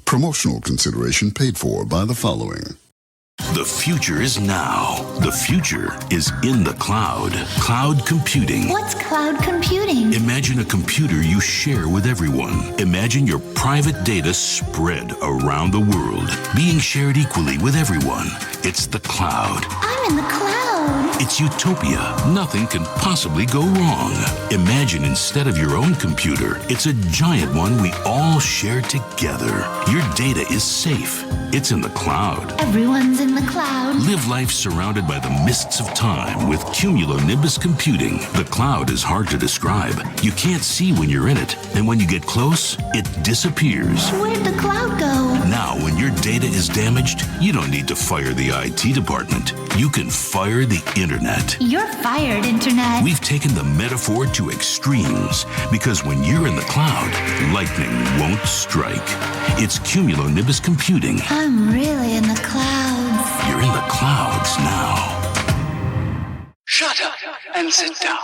Promotional consideration paid for by the following. The future is now. The future is in the cloud. Cloud computing. What's cloud computing? Imagine a computer you share with everyone. Imagine your private data spread around the world, being shared equally with everyone. It's the cloud. I'm in the cloud. It's utopia. Nothing can possibly go wrong. Imagine instead of your own computer, it's a giant one we all share together. Your data is safe. It's in the cloud. Everyone's in the cloud. Live life surrounded by the mists of time with cumulonimbus computing. The cloud is hard to describe. You can't see when you're in it, and when you get close, it disappears. Where'd the cloud go? Now, when your data is damaged, you don't need to fire the IT department. You can fire the internet. You're fired, Internet. We've taken the metaphor to extremes because when you're in the cloud, lightning won't strike. It's cumulonimbus computing. I'm really in the clouds. You're in the clouds now. Shut up and sit down.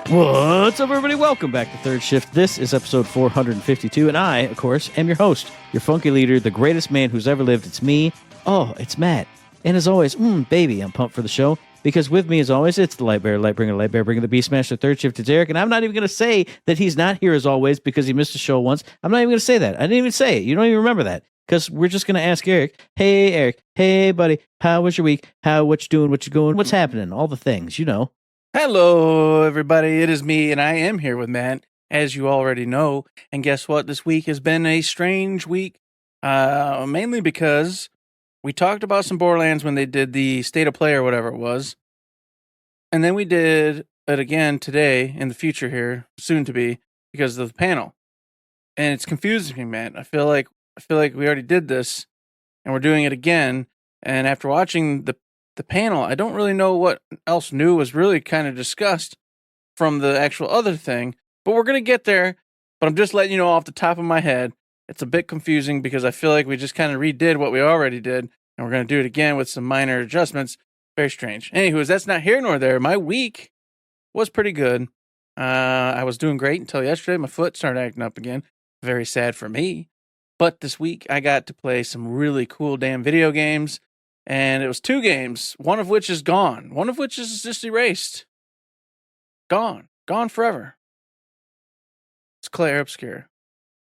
What's up, everybody? Welcome back to Third Shift. This is episode 452, and I, of course, am your host, your funky leader, the greatest man who's ever lived. It's me. Oh, it's Matt. And as always, baby, I'm pumped for the show, because with me, as always, it's the Lightbearer, Lightbringer, bringing the Beastmaster. Third Shift. It's Eric, and I'm not even going to say that he's not here as always because he missed a show once. I'm not even going to say that. I didn't even say it. You don't even remember that, because we're just going to ask Eric, hey, Eric, hey, buddy, how was your week? What you doing? What you going? What's happening? All the things, you know. Hello, everybody. It is me, and I am here with Matt, as you already know. And guess what? This week has been a strange week, mainly because we talked about some Borderlands when they did the State of Play or whatever it was. And then we did it again today in the future here, soon to be, because of the panel. And it's confusing me, Matt. I feel like we already did this, and we're doing it again. And after watching the panel, I don't really know what else new was really kind of discussed from the actual other thing, but we're going to get there. But I'm just letting you know off the top of my head, it's a bit confusing because I feel like we just kind of redid what we already did, and we're going to do it again with some minor adjustments. Very strange. Anywho, that's not here nor there. My week was pretty good. I was doing great until yesterday. My foot started acting up again. Very sad for me. But this week, I got to play some really cool damn video games. And it was 2 games, one of which is gone. One of which is just erased. Gone forever. It's Claire Obscure.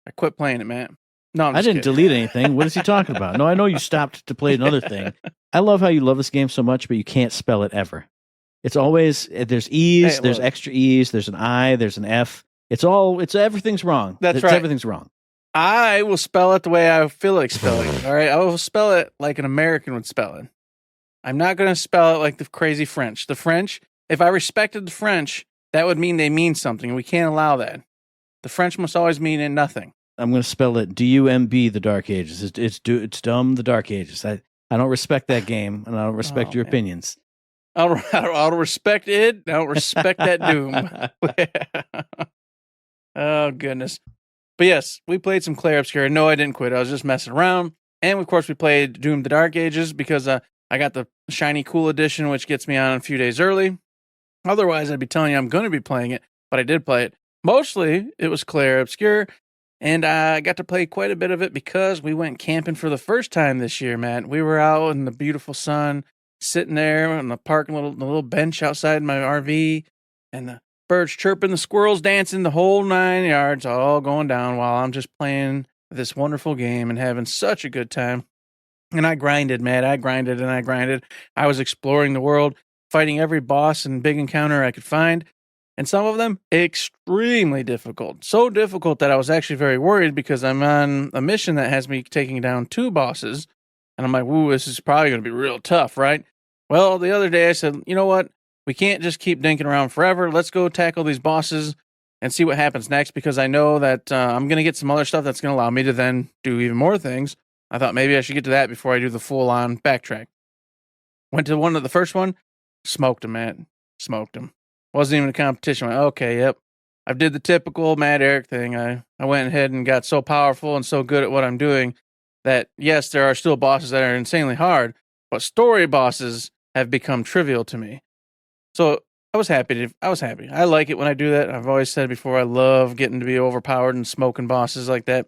I quit playing it, man. No, I didn't delete anything. What is he talking about? No, I know you stopped to play another thing. I love how you love this game so much, but you can't spell it ever. It's always, there's E's, there's extra E's, there's an I, there's an F. Everything's wrong. That's right. Everything's wrong. I will spell it the way I feel like spelling it, all right? I will spell it like an American would spell it. I'm not going to spell it like the crazy French. The French, if I respected the French, that would mean they mean something, and we can't allow that. The French must always mean nothing. I'm going to spell it D-U-M-B, the Dark Ages. It's dumb, the Dark Ages. I don't respect that game, and I don't respect your opinions. I'll respect it. I don't respect that doom. Oh, goodness. But yes, we played some Claire Obscure. No, I didn't quit. I was just messing around. And of course, we played Doom the Dark Ages because I got the shiny cool edition, which gets me on a few days early. Otherwise, I'd be telling you I'm going to be playing it, but I did play it. Mostly, it was Claire Obscure, and I got to play quite a bit of it because we went camping for the first time this year, Matt. We were out in the beautiful sun, sitting there on the park, the little bench outside my RV, and the birds chirping, the squirrels dancing, the whole 9 yards, all going down while I'm just playing this wonderful game and having such a good time. And I grinded, man. I grinded. I was exploring the world, fighting every boss and big encounter I could find. And some of them extremely difficult. So difficult that I was actually very worried because I'm on a mission that has me taking down 2 bosses. And I'm like, woo, this is probably going to be real tough, right? Well, the other day I said, you know what? We can't just keep dinking around forever. Let's go tackle these bosses and see what happens next, because I know that I'm going to get some other stuff that's going to allow me to then do even more things. I thought maybe I should get to that before I do the full-on backtrack. Went to the first one, smoked him, man. Smoked him. Wasn't even a competition. Went, okay, yep. I did the typical Matt Eric thing. I went ahead and got so powerful and so good at what I'm doing that, yes, there are still bosses that are insanely hard, but story bosses have become trivial to me. So I was happy. I like it when I do that. I've always said before, I love getting to be overpowered and smoking bosses like that.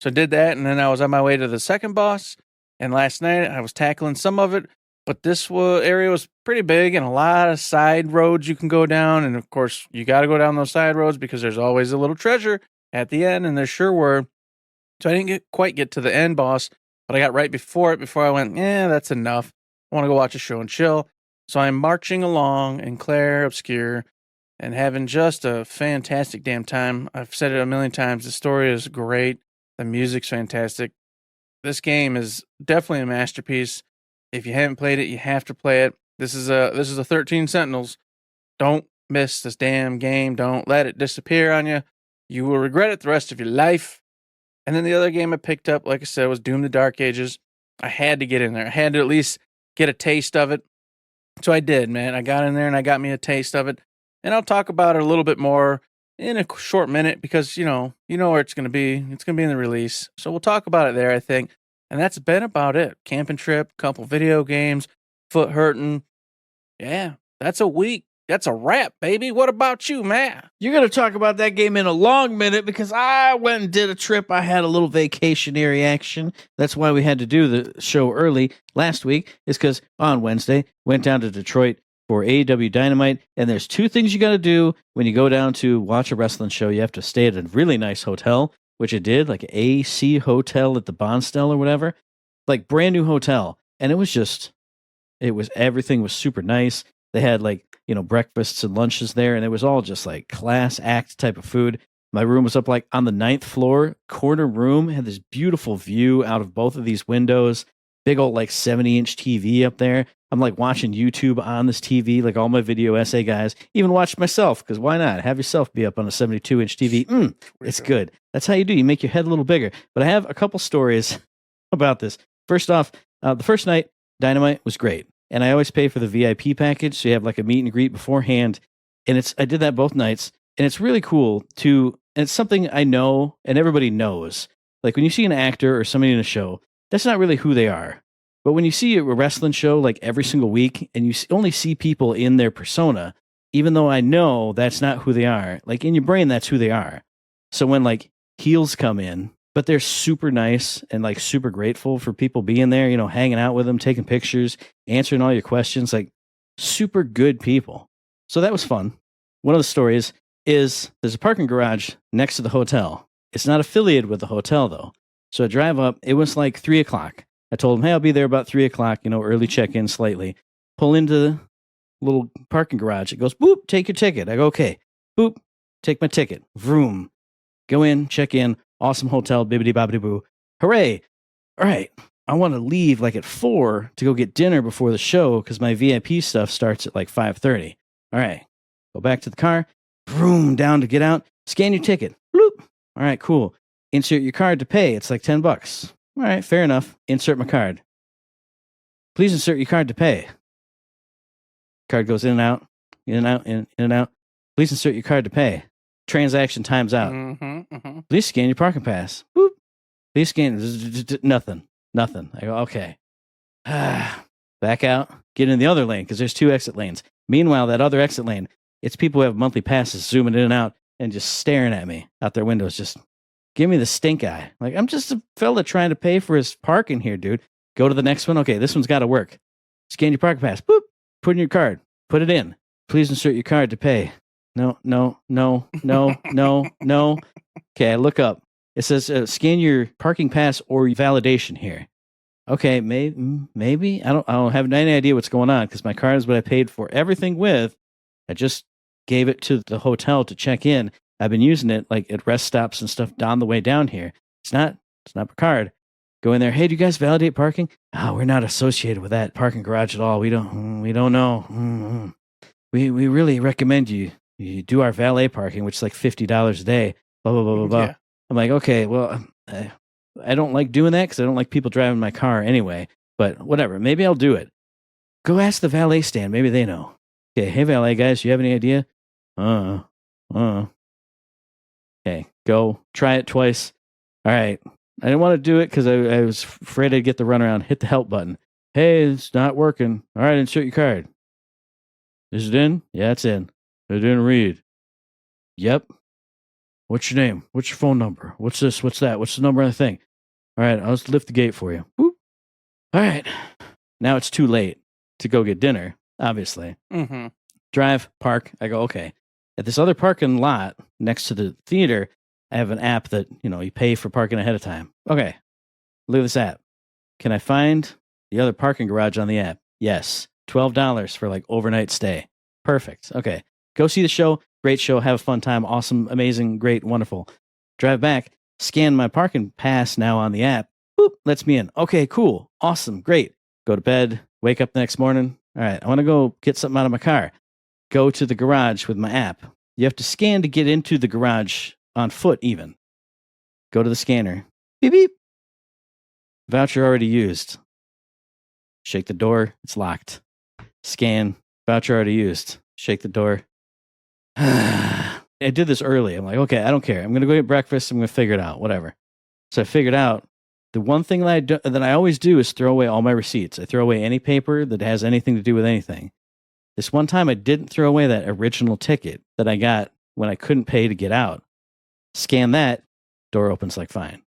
So I did that, and then I was on my way to the second boss. And last night I was tackling some of it, but this area was pretty big and a lot of side roads you can go down. And of course, you got to go down those side roads because there's always a little treasure at the end, and there sure were. So I didn't quite get to the end boss, but I got right before it before I went, that's enough. I want to go watch a show and chill. So I'm marching along in Clair Obscure and having just a fantastic damn time. I've said it a million times. The story is great. The music's fantastic. This game is definitely a masterpiece. If you haven't played it, you have to play it. This is a 13 Sentinels. Don't miss this damn game. Don't let it disappear on you. You will regret it the rest of your life. And then the other game I picked up, like I said, was Doom: The Dark Ages. I had to get in there. I had to at least get a taste of it. So I did, man. I got in there and I got me a taste of it. And I'll talk about it a little bit more in a short minute because, you know where it's going to be. It's going to be in the release. So we'll talk about it there, I think. And that's been about it. Camping trip, couple video games, foot hurting. Yeah, that's a week. That's a wrap, baby. What about you, Matt? You're going to talk about that game in a long minute because I went and did a trip. I had a little vacationary action. That's why we had to do the show early last week, is because on Wednesday, went down to Detroit for AEW Dynamite. And there's two things you got to do when you go down to watch a wrestling show. You have to stay at a really nice hotel, which I did, like an AC hotel at the Bonstell or whatever, like brand new hotel. And everything was super nice. They had breakfasts and lunches there, and it was all just like class act type of food. My room was up like on the 9th floor, corner room, had this beautiful view out of both of these windows, big old like 70-inch TV up there. I'm like watching YouTube on this TV, like all my video essay guys, even watched myself, because why not? Have yourself be up on a 72-inch TV. It's good. That's how you do. You make your head a little bigger. But I have a couple stories about this. First off, the first night, Dynamite was great. And I always pay for the VIP package, so you have like a meet and greet beforehand. And I did that both nights, and it's really cool and it's something I know and everybody knows. Like when you see an actor or somebody in a show, that's not really who they are. But when you see a wrestling show like every single week, and you only see people in their persona, even though I know that's not who they are, like in your brain, that's who they are. So when like heels come in, but they're super nice and like super grateful for people being there, hanging out with them, taking pictures, answering all your questions, like super good people. So that was fun. One of the stories is there's a parking garage next to the hotel. It's not affiliated with the hotel though. So I drive up. It was like 3:00. I told him, hey, I'll be there about 3:00, early check-in slightly. Pull into the little parking garage. It goes, boop, take your ticket. I go, okay. Boop, take my ticket. Vroom. Go in, check in. Awesome hotel, bibbidi bobbidi boo. Hooray. All right. I want to leave like at 4 to go get dinner before the show because my VIP stuff starts at like 5:30. All right. Go back to the car. Vroom, down to get out. Scan your ticket. Bloop. All right, cool. Insert your card to pay. It's like $10. All right, fair enough. Insert my card. Please insert your card to pay. Card goes in and out, in and out, in and out. Please insert your card to pay. Transaction times out. Please scan your parking pass. Boop. Please scan. Nothing. I go, okay. Back out. Get in the other lane because there's 2 exit lanes. Meanwhile, that other exit lane, it's people who have monthly passes zooming in and out and just staring at me out their windows. Just give me the stink eye. Like, I'm just a fella trying to pay for his parking here, dude. Go to the next one. Okay, this one's got to work. Scan your parking pass. Boop. Put in your card. Put it in. Please insert your card to pay. No. Okay, I look up. It says scan your parking pass or validation here. Okay, maybe. I don't have any idea what's going on because my card is what I paid for everything with. I just gave it to the hotel to check in. I've been using it like at rest stops and stuff on the way down here. It's not my card. Go in there. Hey, do you guys validate parking? Oh, we're not associated with that parking garage at all. We don't know. We really recommend you do our valet parking, which is like $50 a day. Blah blah blah blah blah. Yeah. I'm like, okay, well, I don't like doing that because I don't like people driving my car anyway. But whatever, maybe I'll do it. Go ask the valet stand. Maybe they know. Okay, hey valet guys, do you have any idea? Okay, go try it twice. All right. I didn't want to do it because I was afraid I'd get the runaround. Hit the help button. Hey, it's not working. All right, insert your card. Is it in? Yeah, it's in. It didn't read. Yep. What's your name? What's your phone number? What's this? What's that? What's the number on the thing? All right, I'll just lift the gate for you. Whoop. All right. Now it's too late to go get dinner, obviously. Mm-hmm. Drive, park. I go, okay. At this other parking lot next to the theater, I have an app that, you pay for parking ahead of time. Okay. Look at this app. Can I find the other parking garage on the app? Yes. $12 for like overnight stay. Perfect. Okay. Go see the show. Great show. Have a fun time. Awesome. Amazing. Great. Wonderful. Drive back. Scan my parking pass now on the app. Boop. Lets me in. Okay. Cool. Awesome. Great. Go to bed. Wake up the next morning. All right. I want to go get something out of my car. Go to the garage with my app. You have to scan to get into the garage on foot even. Go to the scanner. Beep, beep. Voucher already used. Shake the door. It's locked. Scan. Voucher already used. Shake the door. I did this early. I'm like, okay, I don't care. I'm going to go get breakfast. I'm going to figure it out. Whatever. So I figured out the one thing that I always do is throw away all my receipts. I throw away any paper that has anything to do with anything. This one time I didn't throw away that original ticket that I got when I couldn't pay to get out. Scan that. Door opens like fine.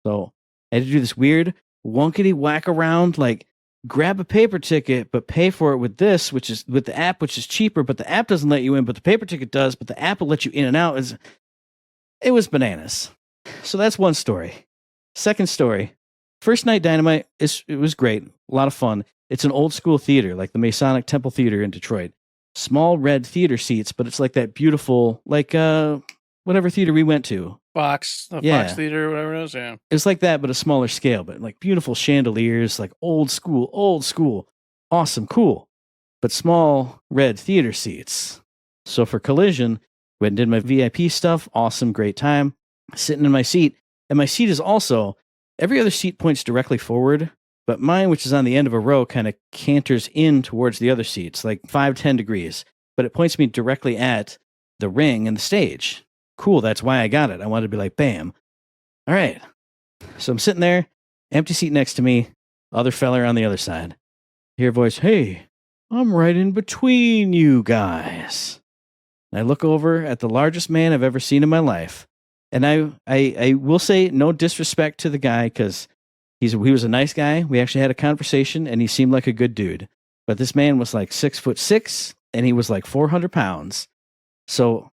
So I had to do this weird wonkety whack around, like grab a paper ticket, but pay for it with this, which is with the app, which is cheaper, but the app doesn't let you in, but the paper ticket does, but the app will let you in and out. It was bananas. So that's one story. Second story, First Night Dynamite, it was great. A lot of fun. It's an old school theater, like the Masonic Temple Theater in Detroit. Small red theater seats, but it's like that beautiful, like whatever theater we went to. Fox Yeah. Theater, whatever it is, yeah. It's like that, but a smaller scale, but like beautiful chandeliers, like old school, awesome, cool, but small red theater seats. So for Collision, went and did my VIP stuff, awesome, great time, sitting in my seat. And my seat is also, every other seat points directly forward, but mine, which is on the end of a row, kind of canters in towards the other seats, like 5-10 degrees, but it points me directly at the ring and the stage. Cool, that's why I got it. I wanted to be like, bam. All right. So I'm sitting there, empty seat next to me, other fella on the other side. Hear a voice, hey, I'm right in between you guys. And I look over at the largest man I've ever seen in my life. And I will say no disrespect to the guy because he was a nice guy. We actually had a conversation and he seemed like a good dude. But this man was like 6'6" and he was like 400 pounds. So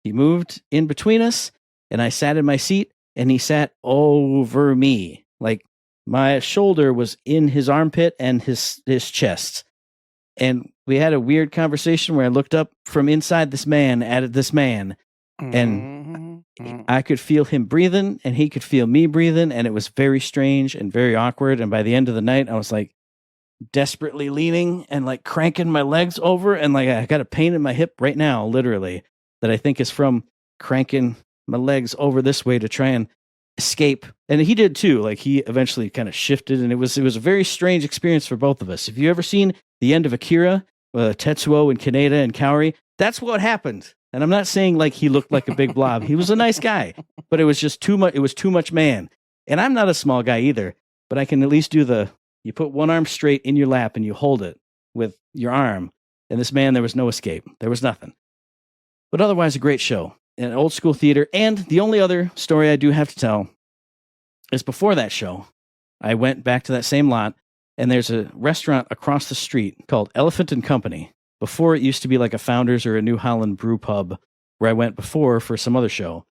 he moved in between us and I sat in my seat and he sat over me. Like my shoulder was in his armpit and his chest. And we had a weird conversation where I looked up from inside this man at this man and I could feel him breathing and he could feel me breathing. And it was very strange and very awkward. And by the end of the night, I was like desperately leaning and like cranking my legs over. And like I got a pain in my hip right now, literally, that I think is from cranking my legs over this way to try and escape. And he did too. Like he eventually kind of shifted and it was a very strange experience for both of us. If you ever seen the end of Akira, Tetsuo and Kaneda and Kaori, that's what happened. And I'm not saying like he looked like a big blob. He was a nice guy, but it was just too much. It was too much man. And I'm not a small guy either, but I can at least do you put one arm straight in your lap and you hold it with your arm. And this man, there was no escape. There was nothing. But otherwise, a great show. An old school theater. And the only other story I do have to tell is before that show, I went back to that same lot and there's a restaurant across the street called Elephant and Company. Before it used to be like a Founders or a New Holland brew pub where I went before for some other show.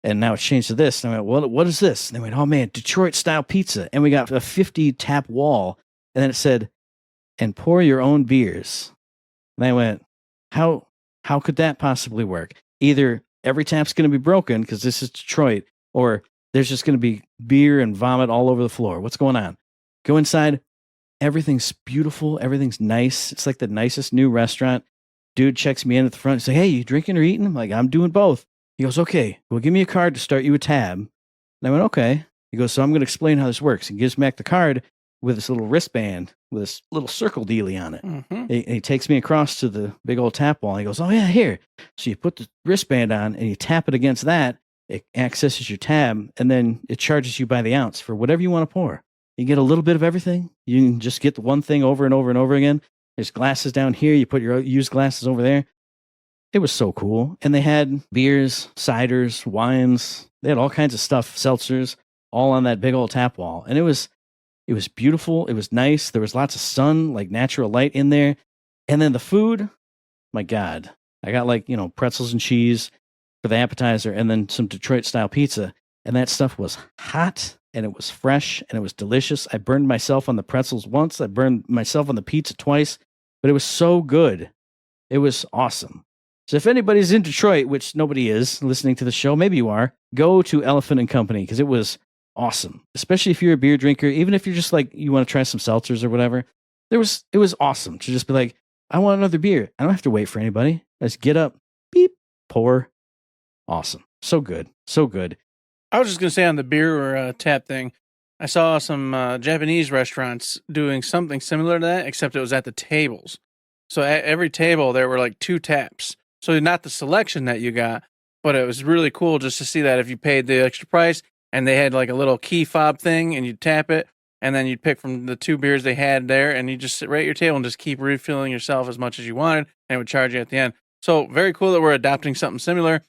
And now it's changed to this. And I went, what is this? And they went, oh man, Detroit style pizza. And we got a 50 tap wall. And then it said, and pour your own beers. And I went, how could that possibly work? Either every tap's going to be broken because this is Detroit, or there's just going to be beer and vomit all over the floor. What's going on? Go inside. Everything's beautiful. Everything's nice. It's like the nicest new restaurant. Dude checks me in at the front and says, hey, you drinking or eating? I'm like, I'm doing both. He goes, okay, well, give me a card to start you a tab. And I went, okay. He goes, so I'm going to explain how this works. He gives me back the card with this little wristband with this little circle dealy on it. Mm-hmm. He takes me across to the big old tap wall. And he goes, oh, yeah, here. So you put the wristband on and you tap it against that. It accesses your tab, and then it charges you by the ounce for whatever you want to pour. You get a little bit of everything. You can just get the one thing over and over and over again. There's glasses down here. You put your used glasses over there. It was so cool. And they had beers, ciders, wines. They had all kinds of stuff, seltzers, all on that big old tap wall. And it was beautiful. It was nice. There was lots of sun, like natural light in there. And then the food, my God. I got pretzels and cheese for the appetizer and then some Detroit style pizza. And that stuff was hot and it was fresh and it was delicious. I burned myself on the pretzels once. I burned myself on the pizza twice, but it was so good. It was awesome. So if anybody's in Detroit, which nobody is listening to the show, maybe you are, go to Elephant and Company because it was awesome. Especially if you're a beer drinker, even if you're just you want to try some seltzers or whatever. It was awesome to just be like, I want another beer. I don't have to wait for anybody. I just get up, beep, pour. Awesome. So good. So good. I was just going to say on the beer or tap thing, I saw some Japanese restaurants doing something similar to that, except it was at the tables. So at every table, there were 2 taps. So not the selection that you got, but it was really cool just to see that if you paid the extra price and they had a little key fob thing and you'd tap it and then you'd pick from the 2 beers they had there and you just sit right at your table and just keep refilling yourself as much as you wanted and it would charge you at the end. So very cool that we're adopting something similar,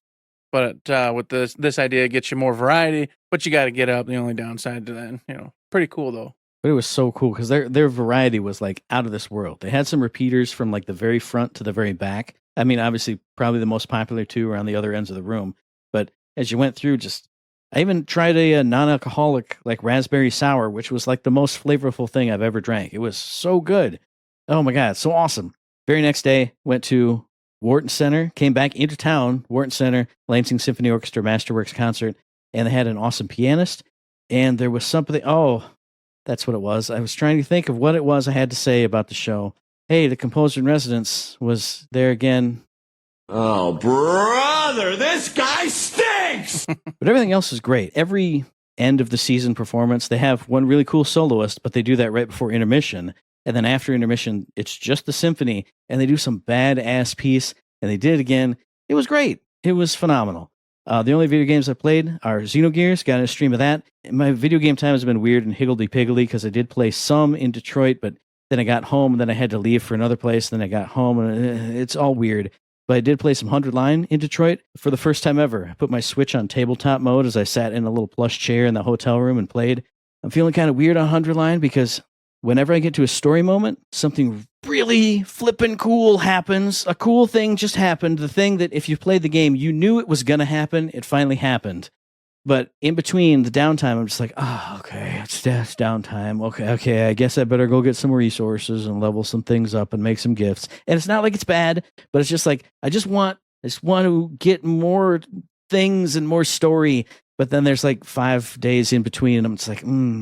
but with this idea, it gets you more variety, but you got to get up. The only downside to that, pretty cool though. But it was so cool because their variety was out of this world. They had some repeaters from the very front to the very back. I mean, obviously, probably the most popular 2 are on the other ends of the room. But as you went through, I even tried a non-alcoholic raspberry sour, which was the most flavorful thing I've ever drank. It was so good. Oh my God, so awesome. Very next day, went to Wharton Center, came back into town, Wharton Center, Lansing Symphony Orchestra Masterworks concert, and they had an awesome pianist. And there was something, that's what it was. I was trying to think of what it was I had to say about the show. Hey, the composer in residence was there again. Oh, brother, this guy stinks! But everything else is great. Every end of the season performance, they have one really cool soloist, but they do that right before intermission. And then after intermission, it's just the symphony, and they do some badass piece, and they did it again. It was great. It was phenomenal. The only video games I played are Xenogears, got a stream of that. My video game time has been weird and higgledy-piggledy because I did play some in Detroit, but then I got home, and then I had to leave for another place, then I got home, and it's all weird. But I did play some 100 Line in Detroit for the first time ever. I put my Switch on tabletop mode as I sat in a little plush chair in the hotel room and played. I'm feeling kind of weird on 100 Line because whenever I get to a story moment, something really flippin' cool happens. A cool thing just happened. The thing that if you played the game, you knew it was going to happen. It finally happened. But in between the downtime, I'm just okay, it's downtime. Okay, I guess I better go get some resources and level some things up and make some gifts. And it's not like it's bad, but it's just I just want to get more things and more story. But then there's 5 days in between, and I'm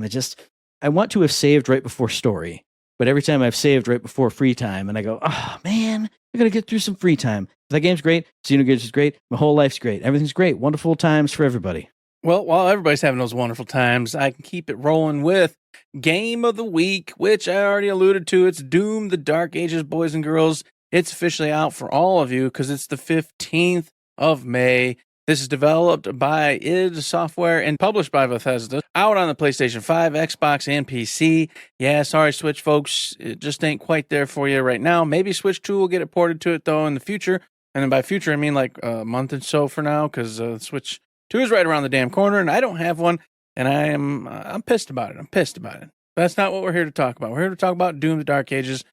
just I want to have saved right before story. But every time I've saved right before free time, and I go, oh man, I gotta get through some free time. That game's great. Xenogears is great. My whole life's great. Everything's great. Wonderful times for everybody. Well, while everybody's having those wonderful times, I can keep it rolling with Game of the Week, which I already alluded to. It's Doom, the Dark Ages, boys and girls. It's officially out for all of you because it's the 15th of May. This is developed by id Software and published by Bethesda. Out on the PlayStation 5, Xbox, and PC. Yeah, sorry, Switch folks. It just ain't quite there for you right now. Maybe Switch 2 will get it ported to it, though, in the future. And then by future, I mean a month or so for now because Switch 2 is right around the damn corner, and I don't have one, and I'm pissed about it. I'm pissed about it. That's not what we're here to talk about. We're here to talk about Doom, the Dark Ages.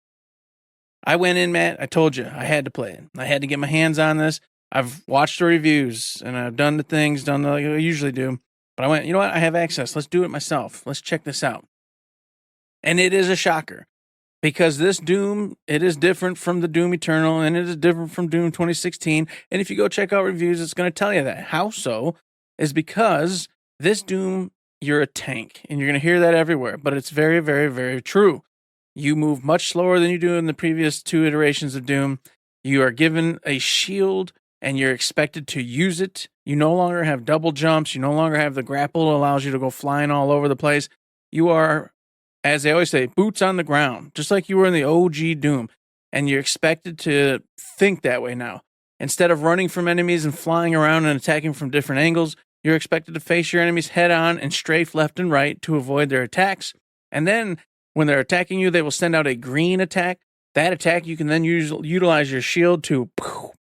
I went in, Matt. I told you I had to play it. I had to get my hands on this. I've watched the reviews, and I've done the things, like I usually do. But I went, you know what? I have access. Let's do it myself. Let's check this out. And it is a shocker. Because this Doom, it is different from the Doom Eternal, and it is different from Doom 2016. And if you go check out reviews, it's going to tell you that. How so? Is because this Doom, you're a tank, and you're going to hear that everywhere. But it's very, very, very true. You move much slower than you do in the previous 2 iterations of Doom. You are given a shield, and you're expected to use it. You no longer have double jumps. You no longer have the grapple that allows you to go flying all over the place. You are, as they always say, boots on the ground, just like you were in the OG Doom. And you're expected to think that way now. Instead of running from enemies and flying around and attacking from different angles, you're expected to face your enemies head on and strafe left and right to avoid their attacks. And then when they're attacking you, they will send out a green attack. That attack, you can then utilize your shield to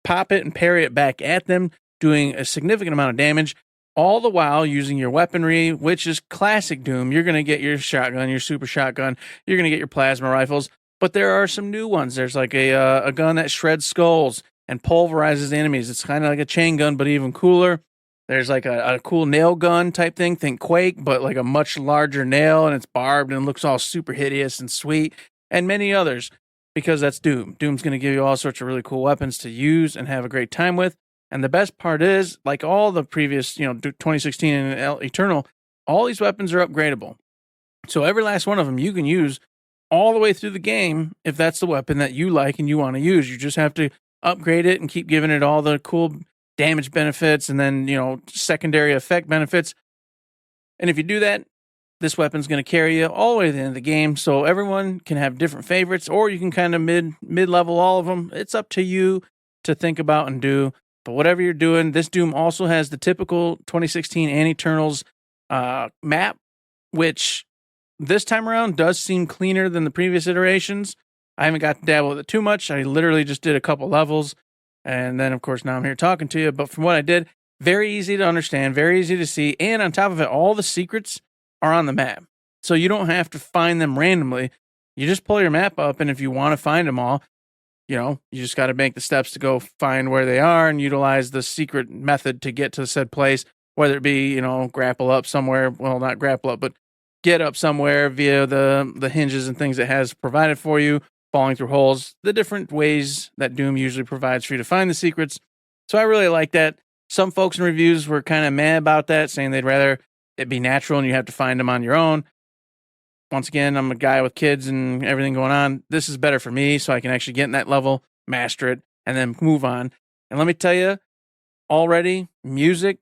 pop it and parry it back at them, doing a significant amount of damage, all the while using your weaponry, which is classic Doom. You're going to get your shotgun, your super shotgun. You're going to get your plasma rifles. But there are some new ones. There's like a gun that shreds skulls and pulverizes enemies. It's kind of like a chain gun, but even cooler. There's like a cool nail gun type thing. Think Quake, but like a much larger nail, and it's barbed and looks all super hideous and sweet. And many others, because that's Doom. Doom's going to give you all sorts of really cool weapons to use and have a great time with. And the best part is, like all the previous, 2016 and Eternal, all these weapons are upgradable. So every last one of them you can use all the way through the game if that's the weapon that you like and you want to use. You just have to upgrade it and keep giving it all the cool damage benefits and then, secondary effect benefits. And if you do that, this weapon's going to carry you all the way to the end of the game. So everyone can have different favorites, or you can kind of mid-level all of them. It's up to you to think about and do. But whatever you're doing, this Doom also has the typical 2016 and Eternals map, which this time around does seem cleaner than the previous iterations. I haven't got to dabble with it too much. I literally just did a couple levels. And then, of course, now I'm here talking to you. But from what I did, very easy to understand, very easy to see. And on top of it, all the secrets are on the map. So you don't have to find them randomly. You just pull your map up, and if you want to find them all, you just got to make the steps to go find where they are and utilize the secret method to get to said place, whether it be, grapple up somewhere. Well, not grapple up, but get up somewhere via the hinges and things it has provided for you, falling through holes, the different ways that Doom usually provides for you to find the secrets. So I really like that. Some folks in reviews were kind of mad about that, saying they'd rather it be natural and you have to find them on your own. Once again, I'm a guy with kids and everything going on. This is better for me, so I can actually get in that level, master it, and then move on. And let me tell you, already, music,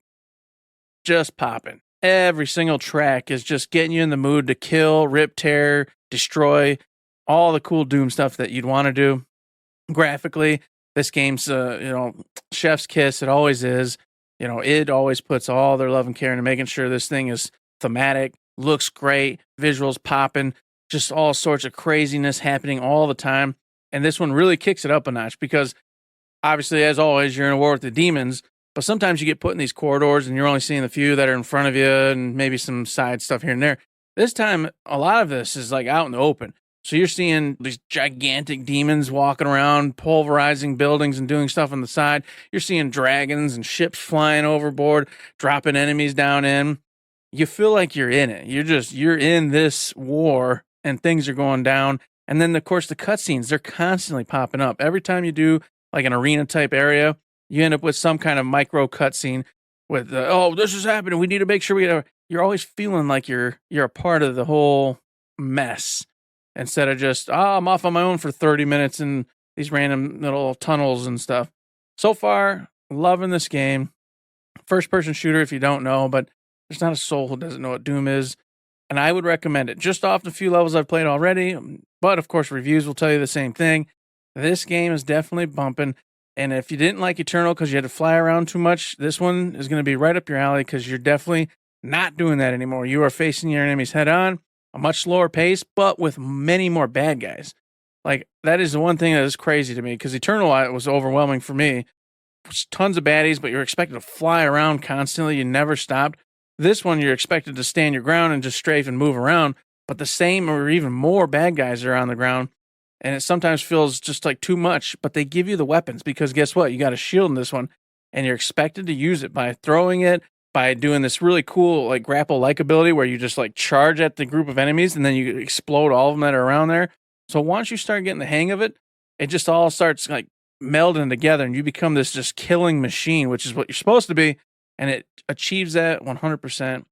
just popping. Every single track is just getting you in the mood to kill, rip, tear, destroy, all the cool Doom stuff that you'd want to do. Graphically, this game's, chef's kiss. It always is. It always puts all their love and care into making sure this thing is thematic, looks great, visuals popping, just all sorts of craziness happening all the time. And this one really kicks it up a notch because, obviously, as always, you're in a war with the demons, but sometimes you get put in these corridors and you're only seeing the few that are in front of you and maybe some side stuff here and there. This time, a lot of this is like out in the open. So you're seeing these gigantic demons walking around, pulverizing buildings and doing stuff on the side. You're seeing dragons and ships flying overboard, dropping enemies down in. You feel like you're in it. You're in this war and things are going down. And then, of course, the cutscenes, they're constantly popping up. Every time you do like an arena type area, you end up with some kind of micro cutscene with, this is happening. We need to make sure you're always feeling like you're a part of the whole mess. Instead of just, I'm off on my own for 30 minutes in these random little tunnels and stuff. So far, loving this game. First-person shooter, if you don't know, but there's not a soul who doesn't know what Doom is. And I would recommend it, just off the few levels I've played already. But, of course, reviews will tell you the same thing. This game is definitely bumping. And if you didn't like Eternal because you had to fly around too much, this one is going to be right up your alley because you're definitely not doing that anymore. You are facing your enemies head-on. A much slower pace, but with many more bad guys. Like, that is the one thing that is crazy to me, because Eternal was overwhelming for me. Tons of baddies, but you're expected to fly around constantly. You never stopped. This one, you're expected to stand your ground and just strafe and move around, but the same or even more bad guys are on the ground, and it sometimes feels just like too much, but they give you the weapons, because guess what? You got a shield in this one, and you're expected to use it by throwing it, by doing this really cool like grapple-like ability where you just like charge at the group of enemies and then you explode all of them that are around there. So once you start getting the hang of it, it just all starts like melding together and you become this just killing machine, which is what you're supposed to be. And it achieves that 100%.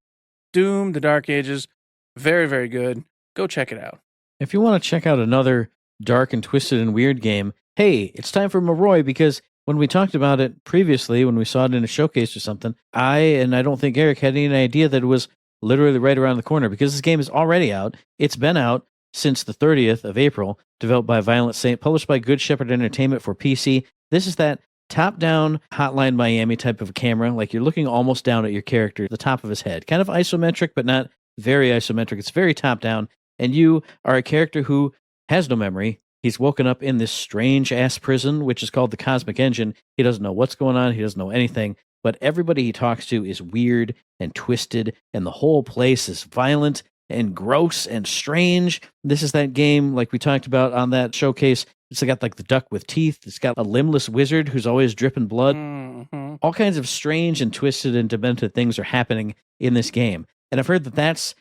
Doom, The Dark Ages, very, very good. Go check it out. If you want to check out another dark and twisted and weird game, hey, it's time for Moroi, because when we talked about it previously, when we saw it in a showcase or something, I don't think Eric had any idea that it was literally right around the corner, because this game is already out. It's been out since the 30th of April, developed by Violent Saint, published by Good Shepherd Entertainment for PC. This is that top-down Hotline Miami type of camera, like you're looking almost down at your character, the top of his head. Kind of isometric, but not very isometric. It's very top-down. And you are a character who has no memory. He's woken up in this strange ass prison, which is called the Cosmic Engine. He doesn't know what's going on. He doesn't know anything. But everybody he talks to is weird and twisted, and the whole place is violent and gross and strange. This is that game, like we talked about on that showcase. It's got like the duck with teeth. It's got a limbless wizard who's always dripping blood. Mm-hmm. All kinds of strange and twisted and demented things are happening in this game. And I've heard that that's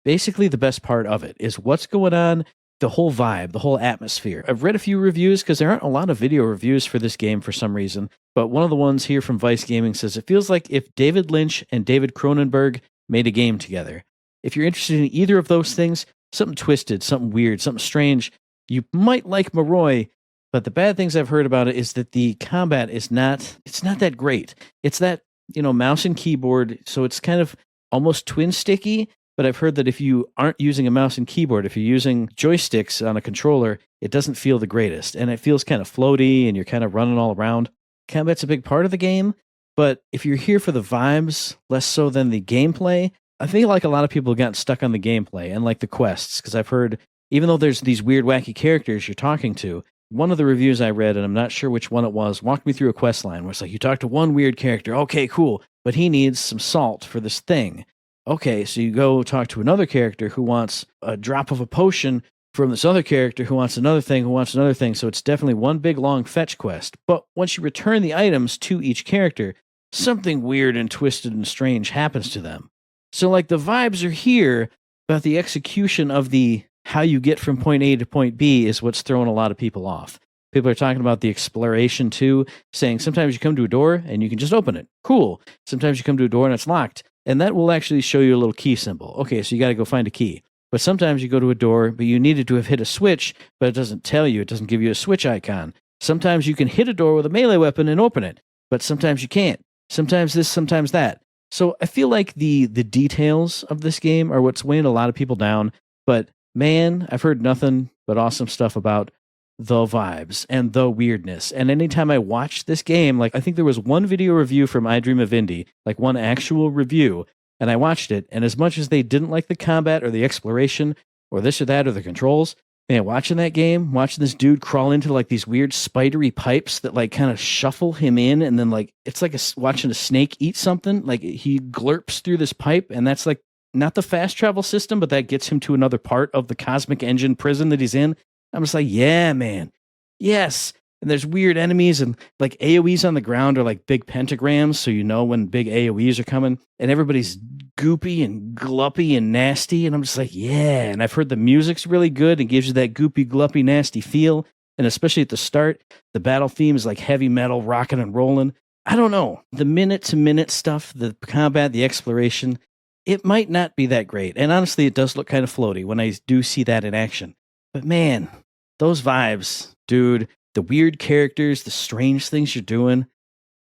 basically the best part of it, is what's going on, the whole vibe, the whole atmosphere. I've read a few reviews because there aren't a lot of video reviews for this game for some reason. But one of the ones here from Vice Gaming says, it feels like if David Lynch and David Cronenberg made a game together. If you're interested in either of those things, something twisted, something weird, something strange, you might like Moroi. But the bad things I've heard about it is that the combat is not that great. It's that, mouse and keyboard, so it's kind of almost twin sticky. But I've heard that if you aren't using a mouse and keyboard, if you're using joysticks on a controller, it doesn't feel the greatest. And it feels kind of floaty and you're kind of running all around. Combat's a big part of the game, but if you're here for the vibes, less so than the gameplay, I feel like a lot of people have gotten stuck on the gameplay and like the quests, because I've heard, even though there's these weird, wacky characters you're talking to, one of the reviews I read, and I'm not sure which one it was, walked me through a quest line where it's like, you talk to one weird character, okay, cool, but he needs some salt for this thing. Okay, so you go talk to another character who wants a drop of a potion from this other character who wants another thing, who wants another thing. So it's definitely one big, long fetch quest. But once you return the items to each character, something weird and twisted and strange happens to them. So, like, the vibes are here, but the execution of the how you get from point A to point B is what's throwing a lot of people off. People are talking about the exploration too, saying sometimes you come to a door and you can just open it. Cool. Sometimes you come to a door and it's locked. And that will actually show you a little key symbol. Okay, so you got to go find a key. But sometimes you go to a door, but you needed to have hit a switch, but it doesn't tell you. It doesn't give you a switch icon. Sometimes you can hit a door with a melee weapon and open it, but sometimes you can't. Sometimes this, sometimes that. So I feel like the details of this game are what's weighing a lot of people down. But man, I've heard nothing but awesome stuff about the vibes and the weirdness. And anytime I watch this game, like I think there was one video review from I Dream of Indie, like one actual review, and I watched it, and as much as they didn't like the combat or the exploration or this or that or the controls, man, watching that game, watching this dude crawl into like these weird spidery pipes that like kind of shuffle him in, and then like it's like watching a snake eat something. Like he glurps through this pipe, and that's like not the fast travel system, but that gets him to another part of the Cosmic Engine prison that he's in. I'm just like, yeah, man. Yes. And there's weird enemies, and like AoEs on the ground are like big pentagrams, so you know when big AoEs are coming, and everybody's goopy and gluppy and nasty, and I'm just like, yeah. And I've heard the music's really good and gives you that goopy, gluppy, nasty feel, and especially at the start, the battle theme is like heavy metal, rocking and rolling. I don't know. The minute-to-minute stuff, the combat, the exploration, it might not be that great, and honestly, it does look kind of floaty when I do see that in action. But man, those vibes, dude, the weird characters, the strange things you're doing.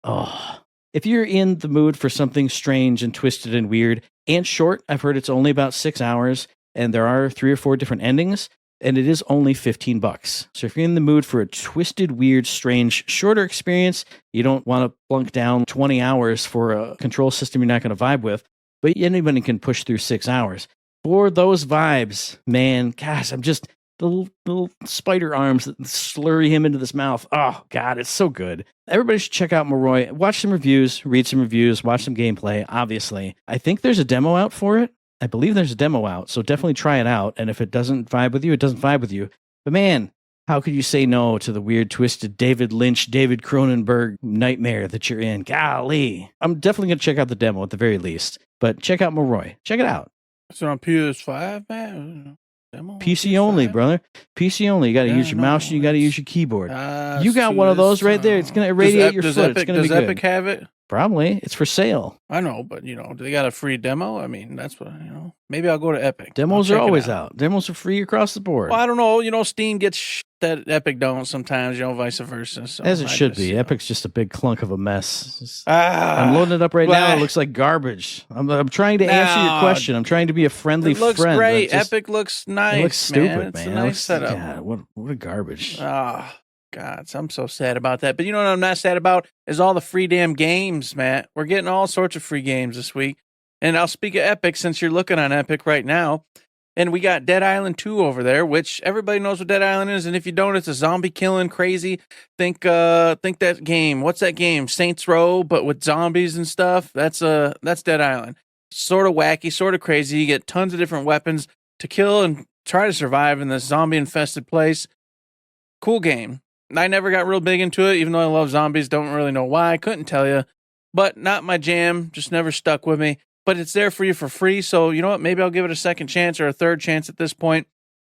Oh, if you're in the mood for something strange and twisted and weird and short, I've heard it's only about 6 hours and there are 3 or 4 different endings, and it is only $15. So if you're in the mood for a twisted, weird, strange, shorter experience, you don't want to plunk down 20 hours for a control system you're not going to vibe with, but anybody can push through 6 hours. For those vibes, man, gosh, I'm just... the little spider arms that slurry him into this mouth. Oh, God, it's so good. Everybody should check out Moroi. Watch some reviews, read some reviews, watch some gameplay, obviously. I think there's a demo out for it. I believe there's a demo out, so definitely try it out. And if it doesn't vibe with you, it doesn't vibe with you. But man, how could you say no to the weird, twisted David Lynch, David Cronenberg nightmare that you're in? Golly. I'm definitely going to check out the demo at the very least. But check out Moroi. Check it out. It's on PS5, man. Demo PC only, brother. PC only. You got to use your mouse and you got to use your keyboard. You got one of those right there. It's going to irradiate your foot. It's going to be good. Does Epic have it? Probably. It's for sale. I know, but, do they got a free demo? I mean, that's what, maybe I'll go to Epic. Demos are always out. Demos are free across the board. Well, I don't know. Steam gets that Epic don't sometimes, vice versa. So as it should be. Epic's just a big clunk of a mess. I'm loading it up right now. It looks like garbage. I'm trying to answer your question. I'm trying to be a friendly friend. It looks great. Epic looks nice. It looks stupid, man. It's a nice setup. God, what a garbage. Oh, God, I'm so sad about that. But you know what I'm not sad about is all the free damn games, Matt. We're getting all sorts of free games this week. And I'll speak of Epic since you're looking on Epic right now. And we got Dead Island 2 over there, which everybody knows what Dead Island is. And if you don't, it's a zombie killing crazy. Think that game. What's that game? Saints Row, but with zombies and stuff. That's Dead Island. Sort of wacky, sort of crazy. You get tons of different weapons to kill and try to survive in this zombie infested place. Cool game. I never got real big into it, even though I love zombies. Don't really know why. I couldn't tell you. But not my jam. Just never stuck with me. But it's there for you for free. So you know what? Maybe I'll give it a second chance or a third chance at this point.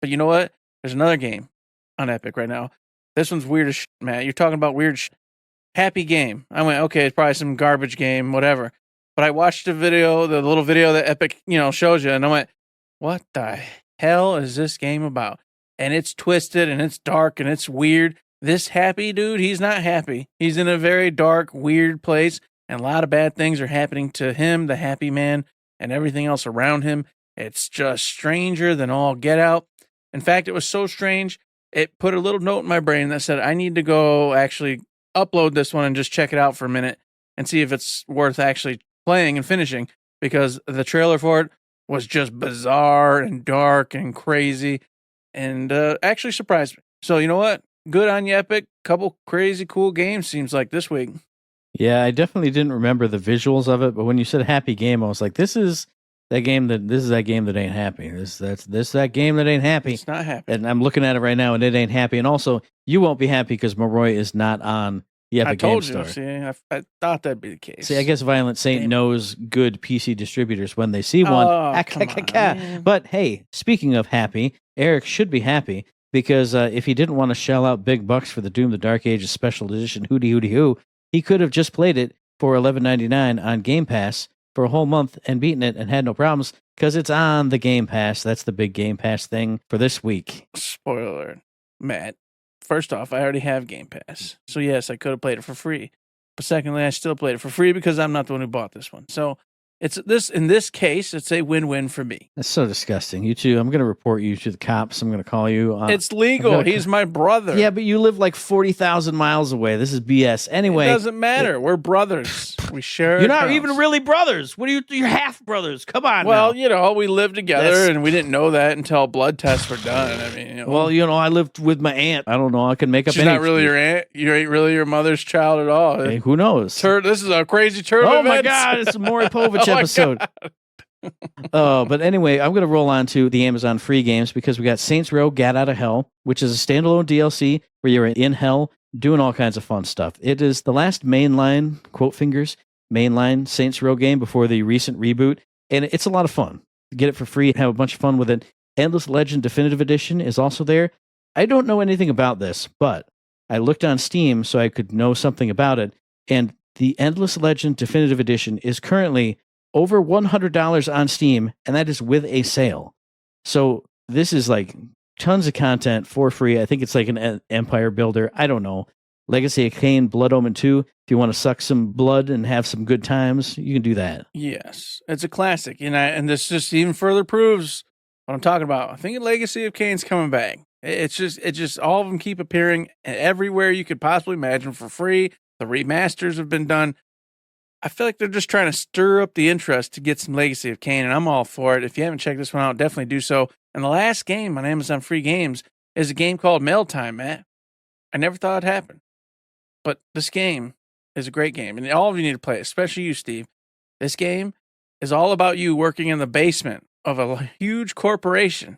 But you know what? There's another game on Epic right now. This one's weird as shit, Matt. You're talking about weird shit. Happy game. I went, okay, it's probably some garbage game, whatever. But I watched the little video that Epic, shows you. And I went, what the hell is this game about? And it's twisted and it's dark and it's weird. This happy dude, he's not happy. He's in a very dark, weird place, and a lot of bad things are happening to him, the happy man, and everything else around him. It's just stranger than all get out. In fact, it was so strange, it put a little note in my brain that said, I need to go actually upload this one and just check it out for a minute and see if it's worth actually playing and finishing, because the trailer for it was just bizarre and dark and crazy and actually surprised me. So you know what? Good on you, Epic. Couple crazy cool games seems like this week. Yeah, I definitely didn't remember the visuals of it, but when you said happy game, I was like, this is that game that ain't happy. That's that game that ain't happy. It's not happy. And I'm looking at it right now and it ain't happy. And also, you won't be happy because Moroi is not on the Epic Game Store. See, I thought that'd be the case. See, I guess Violent Saint knows good PC distributors when they see one. But hey, speaking of happy, Eric should be happy because if he didn't want to shell out big bucks for the Doom the Dark Ages special edition hootie hoo, he could have just played it for $11.99 on Game Pass for a whole month and beaten it and had no problems because it's on the Game Pass. That's the big Game Pass thing for this week. Spoiler, Matt. First off, I already have Game Pass. So yes, I could have played it for free. But secondly, I still played it for free because I'm not the one who bought this one. So in this case, it's a win-win for me. That's so disgusting. You two, I'm going to report you to the cops. I'm going to call you. It's legal. He's my brother. Yeah, but you live like 40,000 miles away. This is BS. Anyway. It doesn't matter. We're brothers. We share. You're not even really brothers. What are you? You're half brothers. Come on. Well, now. We lived together and we didn't know that until blood tests were done. I mean, Well, I lived with my aunt. I don't know. I can make up. She's not really your aunt. You ain't really your mother's child at all. Hey, who knows? This is a crazy turn. Oh my God! It's a Moroi Povich episode. But anyway, I'm going to roll on to the Amazon free games because we got Saints Row Gat Out of Hell, which is a standalone DLC where you're in hell doing all kinds of fun stuff. It is the last mainline, quote fingers, mainline Saints Row game before the recent reboot, and it's a lot of fun. Get it for free, have a bunch of fun with it. Endless Legend Definitive Edition is also there. I don't know anything about this, but I looked on Steam so I could know something about it, and the Endless Legend Definitive Edition is currently over $100 on Steam, and that is with a sale. So this is like tons of content for free. I think it's like an empire builder. I don't know. Legacy of Kain, Blood Omen 2. If you want to suck some blood and have some good times, you can do that. Yes, it's a classic. And this just even further proves what I'm talking about. I think Legacy of Kain's coming back. It's just all of them keep appearing everywhere you could possibly imagine for free. The remasters have been done. I feel like they're just trying to stir up the interest to get some Legacy of Kain, and I'm all for it. If you haven't checked this one out, definitely do so. And the last game on Amazon Free Games is a game called Mail Time, Matt. I never thought it'd happen. But this game is a great game, and all of you need to play it, especially you, Steve. This game is all about you working in the basement of a huge corporation,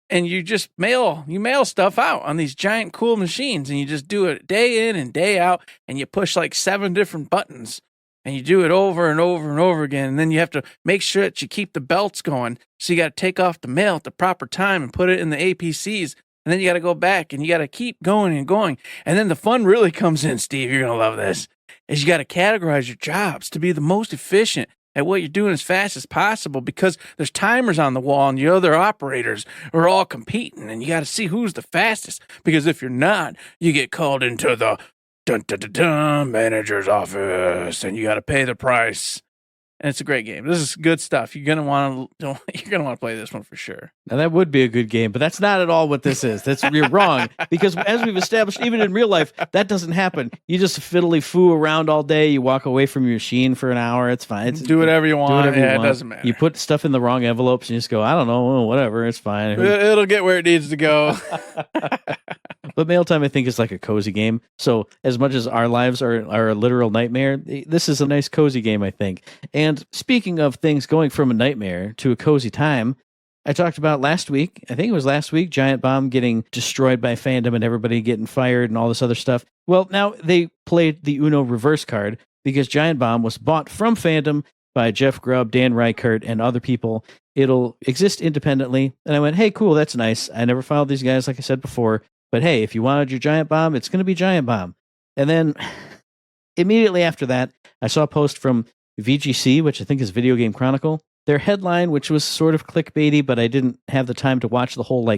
and you just mail stuff out on these giant cool machines, and you just do it day in and day out, and you push like 7 different buttons. And you do it over and over and over again. And then you have to make sure that you keep the belts going. So you got to take off the mail at the proper time and put it in the APCs. And then you got to go back and you got to keep going and going. And then the fun really comes in, Steve. You're going to love this. Is you got to categorize your jobs to be the most efficient at what you're doing as fast as possible, because there's timers on the wall and the other operators are all competing. And you got to see who's the fastest. Because if you're not, you get called into the manager's office, and you got to pay the price. And it's a great game. This is good stuff. You're gonna want to play this one for sure. Now that would be a good game, but that's not at all what this is. You're wrong, because as we've established, even in real life, that doesn't happen. You just fiddly foo around all day. You walk away from your machine for an hour. It's fine. Do whatever you want. It doesn't matter. You put stuff in the wrong envelopes and you just go, I don't know, whatever. It's fine. It'll get where it needs to go. But Mail Time, I think, is like a cozy game. So as much as our lives are a literal nightmare, this is a nice cozy game, I think. And speaking of things going from a nightmare to a cozy time, I talked about last week, I think it was last week, Giant Bomb getting destroyed by fandom and everybody getting fired and all this other stuff. Well, now they played the Uno reverse card because Giant Bomb was bought from fandom by Jeff Grubb, Dan Reichert, and other people. It'll exist independently. And I went, hey, cool, that's nice. I never followed these guys, like I said before. But hey, if you wanted your Giant Bomb, it's going to be Giant Bomb. And then immediately after that, I saw a post from VGC, which I think is Video Game Chronicle. Their headline, which was sort of clickbaity, but I didn't have the time to watch the whole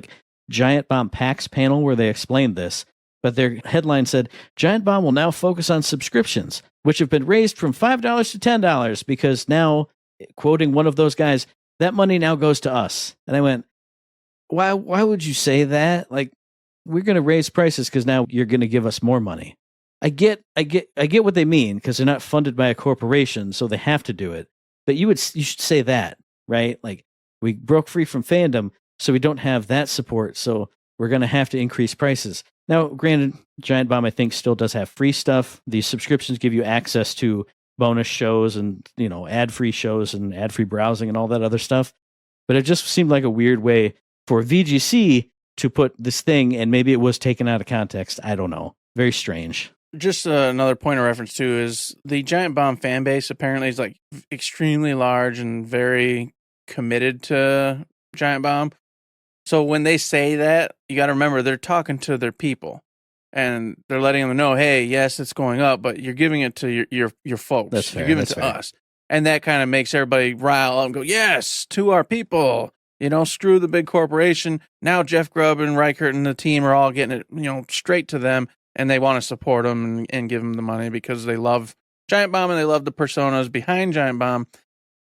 Giant Bomb PAX panel where they explained this. But their headline said, Giant Bomb will now focus on subscriptions, which have been raised from $5 to $10 because now, quoting one of those guys, that money now goes to us. And I went, why would you say that? We're going to raise prices because now you're going to give us more money. I get what they mean because they're not funded by a corporation, so they have to do it. But you should say that, right? We broke free from fandom, so we don't have that support, so we're going to have to increase prices. Now, granted, Giant Bomb, I think, still does have free stuff. These subscriptions give you access to bonus shows and, ad-free shows and ad-free browsing and all that other stuff. But it just seemed like a weird way for VGC to put this thing, and maybe it was taken out of context. I don't know. Very strange. Just another point of reference, too, is the Giant Bomb fan base apparently is extremely large and very committed to Giant Bomb. So when they say that, you got to remember they're talking to their people and they're letting them know, hey, yes, it's going up, but you're giving it to your folks. That's fair. You're giving it to us. And that kind of makes everybody rile up and go, yes, to our people. Screw the big corporation. Now Jeff Grubb and Reichert and the team are all getting it, straight to them, and they want to support them and give them the money because they love Giant Bomb and they love the personas behind Giant Bomb.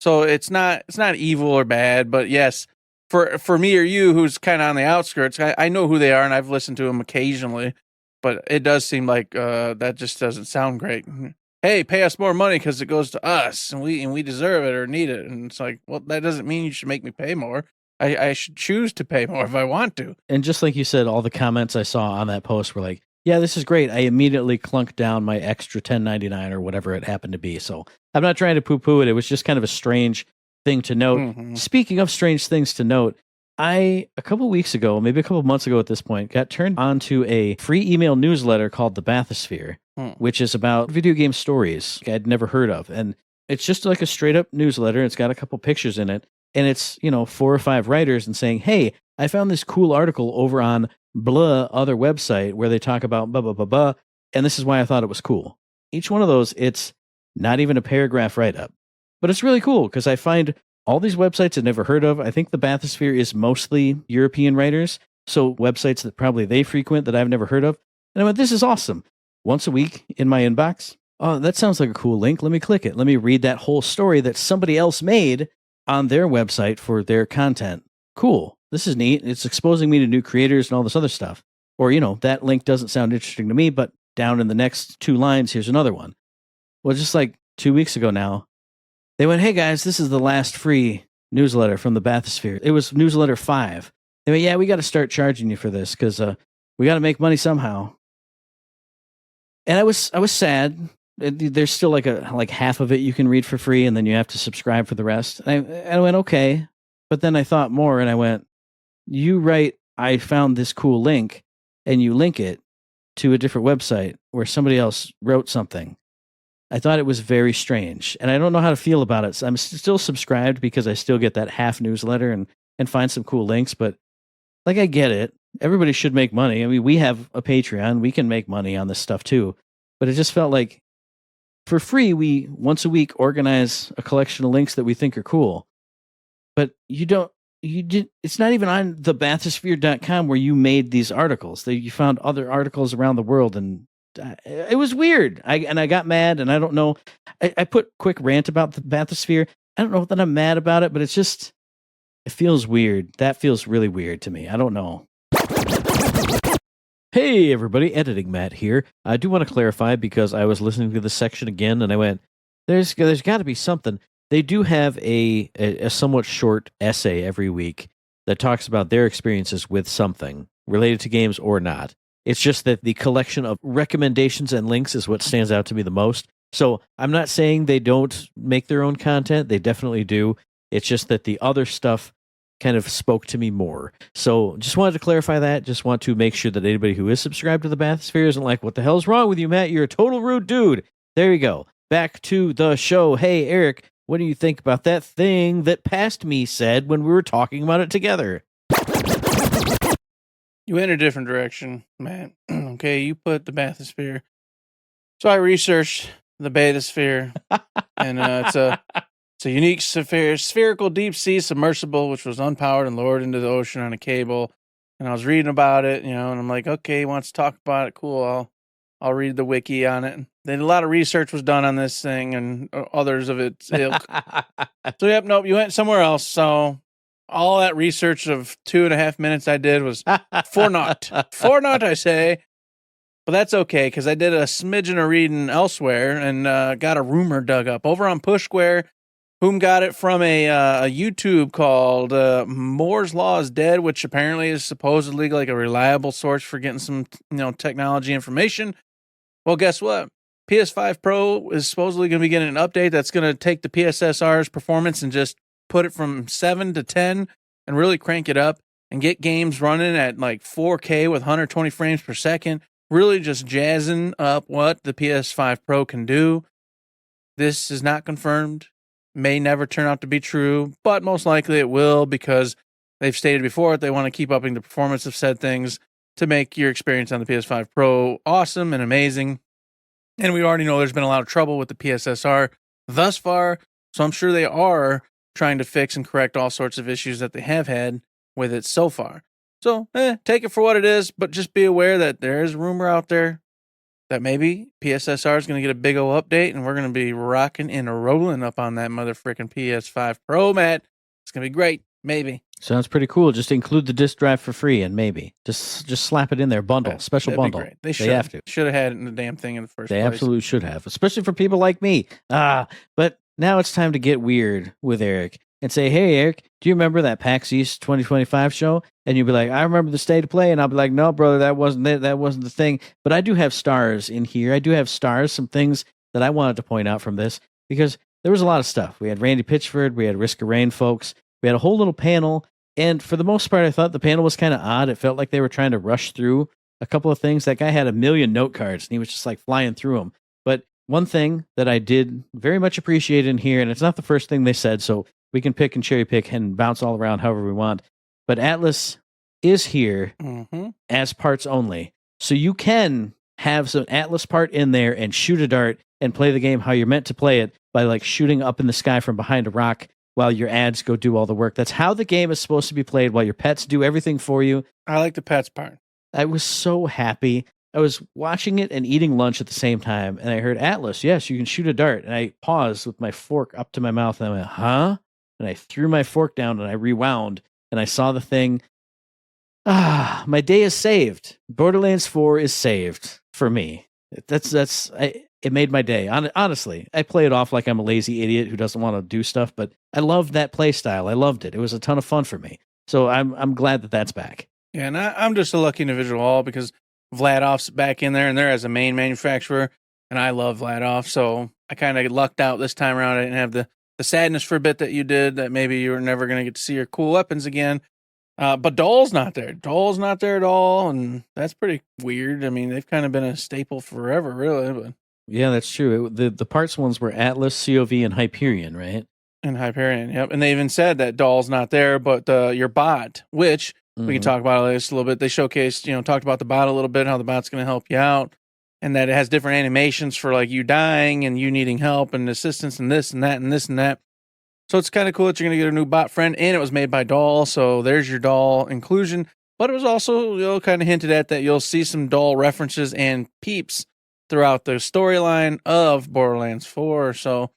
So it's not evil or bad, but yes, for me or you, who's kind of on the outskirts, I know who they are and I've listened to them occasionally, but it does seem like that just doesn't sound great. Hey, pay us more money because it goes to us and we deserve it or need it. And it's well, that doesn't mean you should make me pay more. I should choose to pay more if I want to. And just like you said, all the comments I saw on that post were yeah, this is great. I immediately clunked down my extra $10.99 or whatever it happened to be. So I'm not trying to poo-poo it. It was just kind of a strange thing to note. Mm-hmm. Speaking of strange things to note, a couple weeks ago, maybe a couple months ago at this point, got turned on to a free email newsletter called The Bathysphere, which is about video game stories I'd never heard of. And it's just like a straight up newsletter. It's got a couple pictures in it. And it's, 4 or 5 writers and saying, hey, I found this cool article over on blah other website where they talk about blah, blah, blah, blah. And this is why I thought it was cool. Each one of those, it's not even a paragraph write-up. But it's really cool because I find all these websites I've never heard of. I think the Bathysphere is mostly European writers. So websites that probably they frequent that I've never heard of. And I went, this is awesome. Once a week in my inbox. Oh, that sounds like a cool link. Let me click it. Let me read that whole story that somebody else made on their website for their content. Cool. This is neat. It's exposing me to new creators and all this other stuff. Or, that link doesn't sound interesting to me, but down in the next 2 lines, here's another one. Well, just 2 weeks ago now, they went, hey guys, this is the last free newsletter from the Bathysphere. It was newsletter 5. They went, yeah, we got to start charging you for this because we got to make money somehow. And I was sad. There's still like half of it you can read for free, and then you have to subscribe for the rest. And I went, okay. But then I thought more, and I went, you write, I found this cool link, and you link it to a different website where somebody else wrote something. I thought it was very strange, and I don't know how to feel about it. So I'm still subscribed because I still get that half newsletter and find some cool links, but I get it. Everybody should make money. I mean, we have a Patreon. We can make money on this stuff too. But it just felt like for free, we once a week organize a collection of links that we think are cool. But it's not even on thebathysphere.com where you made these articles. You found other articles around the world and it was weird. I got mad, and I don't know. I put quick rant about the bathysphere. I don't know that I'm mad about it, but it's just, it feels weird. That feels really weird to me. I don't know. Hey, everybody, editing Matt here. I do want to clarify because I was listening to this section again, and I went, there's got to be something. They do have a somewhat short essay every week that talks about their experiences with something related to games or not. It's just that the collection of recommendations and links is what stands out to me the most. So I'm not saying they don't make their own content. They definitely do. It's just that the other stuff kind of spoke to me more. So just wanted to clarify that. Just want to make sure that anybody who is subscribed to the Bathysphere isn't like, what the hell's wrong with you, Matt? You're a total rude dude. There you go. Back to the show. Hey, Eric, what do you think about that thing that Past Me said when we were talking about it together? You went a different direction, Matt. Okay, you put the bathysphere. So I researched the betasphere, and it's a unique spherical deep sea submersible, which was unpowered and lowered into the ocean on a cable. And I was reading about it, and I'm like, okay, he wants to talk about it. Cool, I'll read the wiki on it. Then a lot of research was done on this thing and others of its ilk. So yep, nope, you went somewhere else. So all that research of 2.5 minutes I did was for naught. For naught, I say. But that's okay, because I did a smidgen of reading elsewhere and got a rumor dug up over on Push Square. Whom got it from a YouTube called Moore's Law is Dead, which apparently is supposedly like a reliable source for getting some technology information. Well, guess what? PS5 Pro is supposedly going to be getting an update that's going to take the PSSR's performance and just put it from 7 to 10 and really crank it up and get games running at like 4K with 120 frames per second. Really just jazzing up what the PS5 Pro can do. This is not confirmed. May never turn out to be true, but most likely it will, because they've stated before they want to keep upping the performance of said things to make your experience on the PS5 Pro awesome and amazing. And we already know there's been a lot of trouble with the PSSR thus far, so I'm sure they are trying to fix and correct all sorts of issues that they have had with it so far. So, take it for what it is, but just be aware that there is rumor out there that maybe PSSR is going to get a big old update, and we're going to be rocking and rolling up on that motherfucking PS5 Pro, Matt. It's going to be great. Maybe. Sounds pretty cool. Just include the disc drive for free, and maybe just slap it in there. Bundle, special bundle. They have to. Should have had it in the damn thing in the first place. They absolutely should have, especially for people like me. But now it's time to get weird with Eric and say, hey, Eric, do you remember that PAX East 2025 show? And you'll be like, I remember the state of play. And I'll be like, no, brother, that wasn't it. That wasn't the thing. But I do have stars in here. I do have stars, some things that I wanted to point out from this, because there was a lot of stuff. We had Randy Pitchford. We had Risk of Rain folks. We had a whole little panel. And for the most part, I thought the panel was kind of odd. It felt like they were trying to rush through a couple of things. That guy had 1 million note cards, and he was just like flying through them. But one thing that I did very much appreciate in here, and it's not the first thing they said, so we can pick and cherry pick and bounce all around however we want. But Atlas is here as parts only. So you can have some Atlas part in there and shoot a dart and play the game how you're meant to play it, by like shooting up in the sky from behind a rock while your ads go do all the work. That's how the game is supposed to be played, while your pets do everything for you. I like the pets part. I was so happy. I was watching it and eating lunch at the same time, and I heard, Atlas, yes, you can shoot a dart. And I paused with my fork up to my mouth, and I went, huh? And I threw my fork down, and I rewound, and I saw the thing. My day is saved. Borderlands 4 is saved for me. It made my day. Honestly, I play it off like I'm a lazy idiot who doesn't want to do stuff, but I loved that play style. I loved it. It was a ton of fun for me. So I'm glad that that's back. Yeah, and I'm just a lucky individual because Vladov's back in there, and they're as a main manufacturer, and I love Vladov, so I kind of lucked out this time around. I didn't have the sadness for a bit that you did, that maybe you were never going to get to see your cool weapons again. But Dole's not there. Dole's not there at all, and that's pretty weird. I mean, they've kind of been a staple forever, really. But yeah, that's true. The parts ones were Atlas, COV, and Hyperion, right? And Hyperion, yep. And they even said that Dole's not there, but your bot, which we can talk about this a little bit. They showcased, talked about the bot a little bit, how the bot's going to help you out, and that it has different animations for like you dying and you needing help and assistance and this and that and this and that. So it's kind of cool that you're going to get a new bot friend, and it was made by Dole, so there's your Dole inclusion. But it was also kind of hinted at that you'll see some Dole references and peeps throughout the storyline of Borderlands 4. So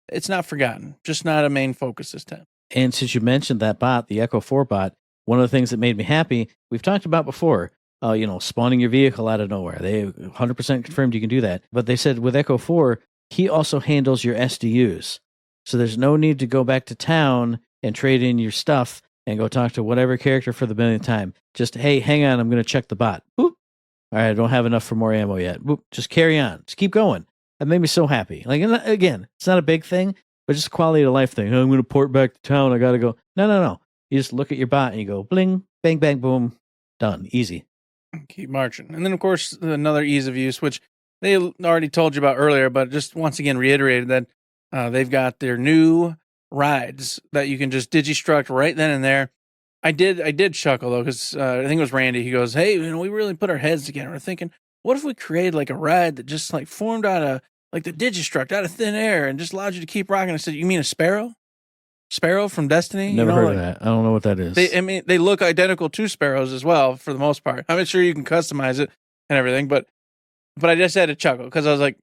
it's not forgotten, just not a main focus this time. And since you mentioned that bot, the Echo 4 bot, one of the things that made me happy, we've talked about before, spawning your vehicle out of nowhere. They 100% confirmed you can do that. But they said with Echo 4, he also handles your SDUs. So there's no need to go back to town and trade in your stuff and go talk to whatever character for the millionth time. Just, hey, hang on, I'm going to check the bot. Boop. All right, I don't have enough for more ammo yet. Boop. Just carry on. Just keep going. That made me so happy. Like, again, it's not a big thing, but just a quality of life thing. Oh, I'm going to port back to town. I got to go. No. You just look at your bot and you go, bling, bang, bang, boom. Done. Easy. Keep marching. And then, of course, another ease of use, which they already told you about earlier, but just once again reiterated that they've got their new rides that you can just digistruct right then and there. I did chuckle, though, because I think it was Randy. He goes, hey, we really put our heads together. We're thinking, what if we created like a ride that just like formed out of like the digistruct out of thin air and just allowed you to keep rocking? I said, you mean a sparrow? Sparrow from Destiny? Never heard of that. I don't know what that is. They look identical to sparrows as well for the most part. I'm sure you can customize it and everything, but I just had to chuckle because I was like,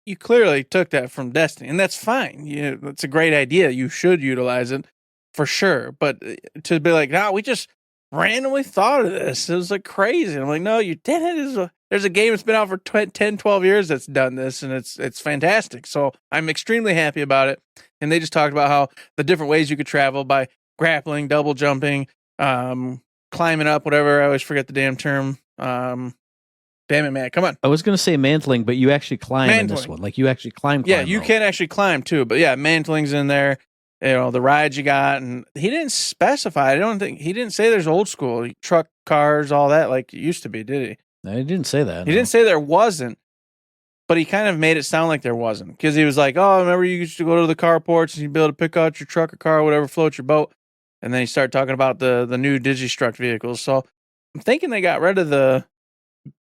you clearly took that from Destiny, and that's fine. That's a great idea. You should utilize it for sure. But to be like, we just randomly thought of this. It was like crazy. And I'm like, no, you didn't. There's a game that's been out for 10, 12 years that's done this, and it's fantastic. So I'm extremely happy about it. And they just talked about how the different ways you could travel by grappling, double jumping, climbing up, whatever. I always forget the damn term. Damn it, man. Come on. I was going to say mantling, but you actually climb in this one. Like you actually climb. Yeah, you can actually climb too. But yeah, mantling's in there. The rides you got. And he didn't specify. He didn't say there's old school truck, cars, all that like it used to be, did he? No, he didn't say that. He didn't say there wasn't. But he kind of made it sound like there wasn't. Because he was like, oh, remember you used to go to the carports and you'd be able to pick out your truck or car or whatever, float your boat. And then he started talking about the new Digistruct vehicles. So I'm thinking they got rid of the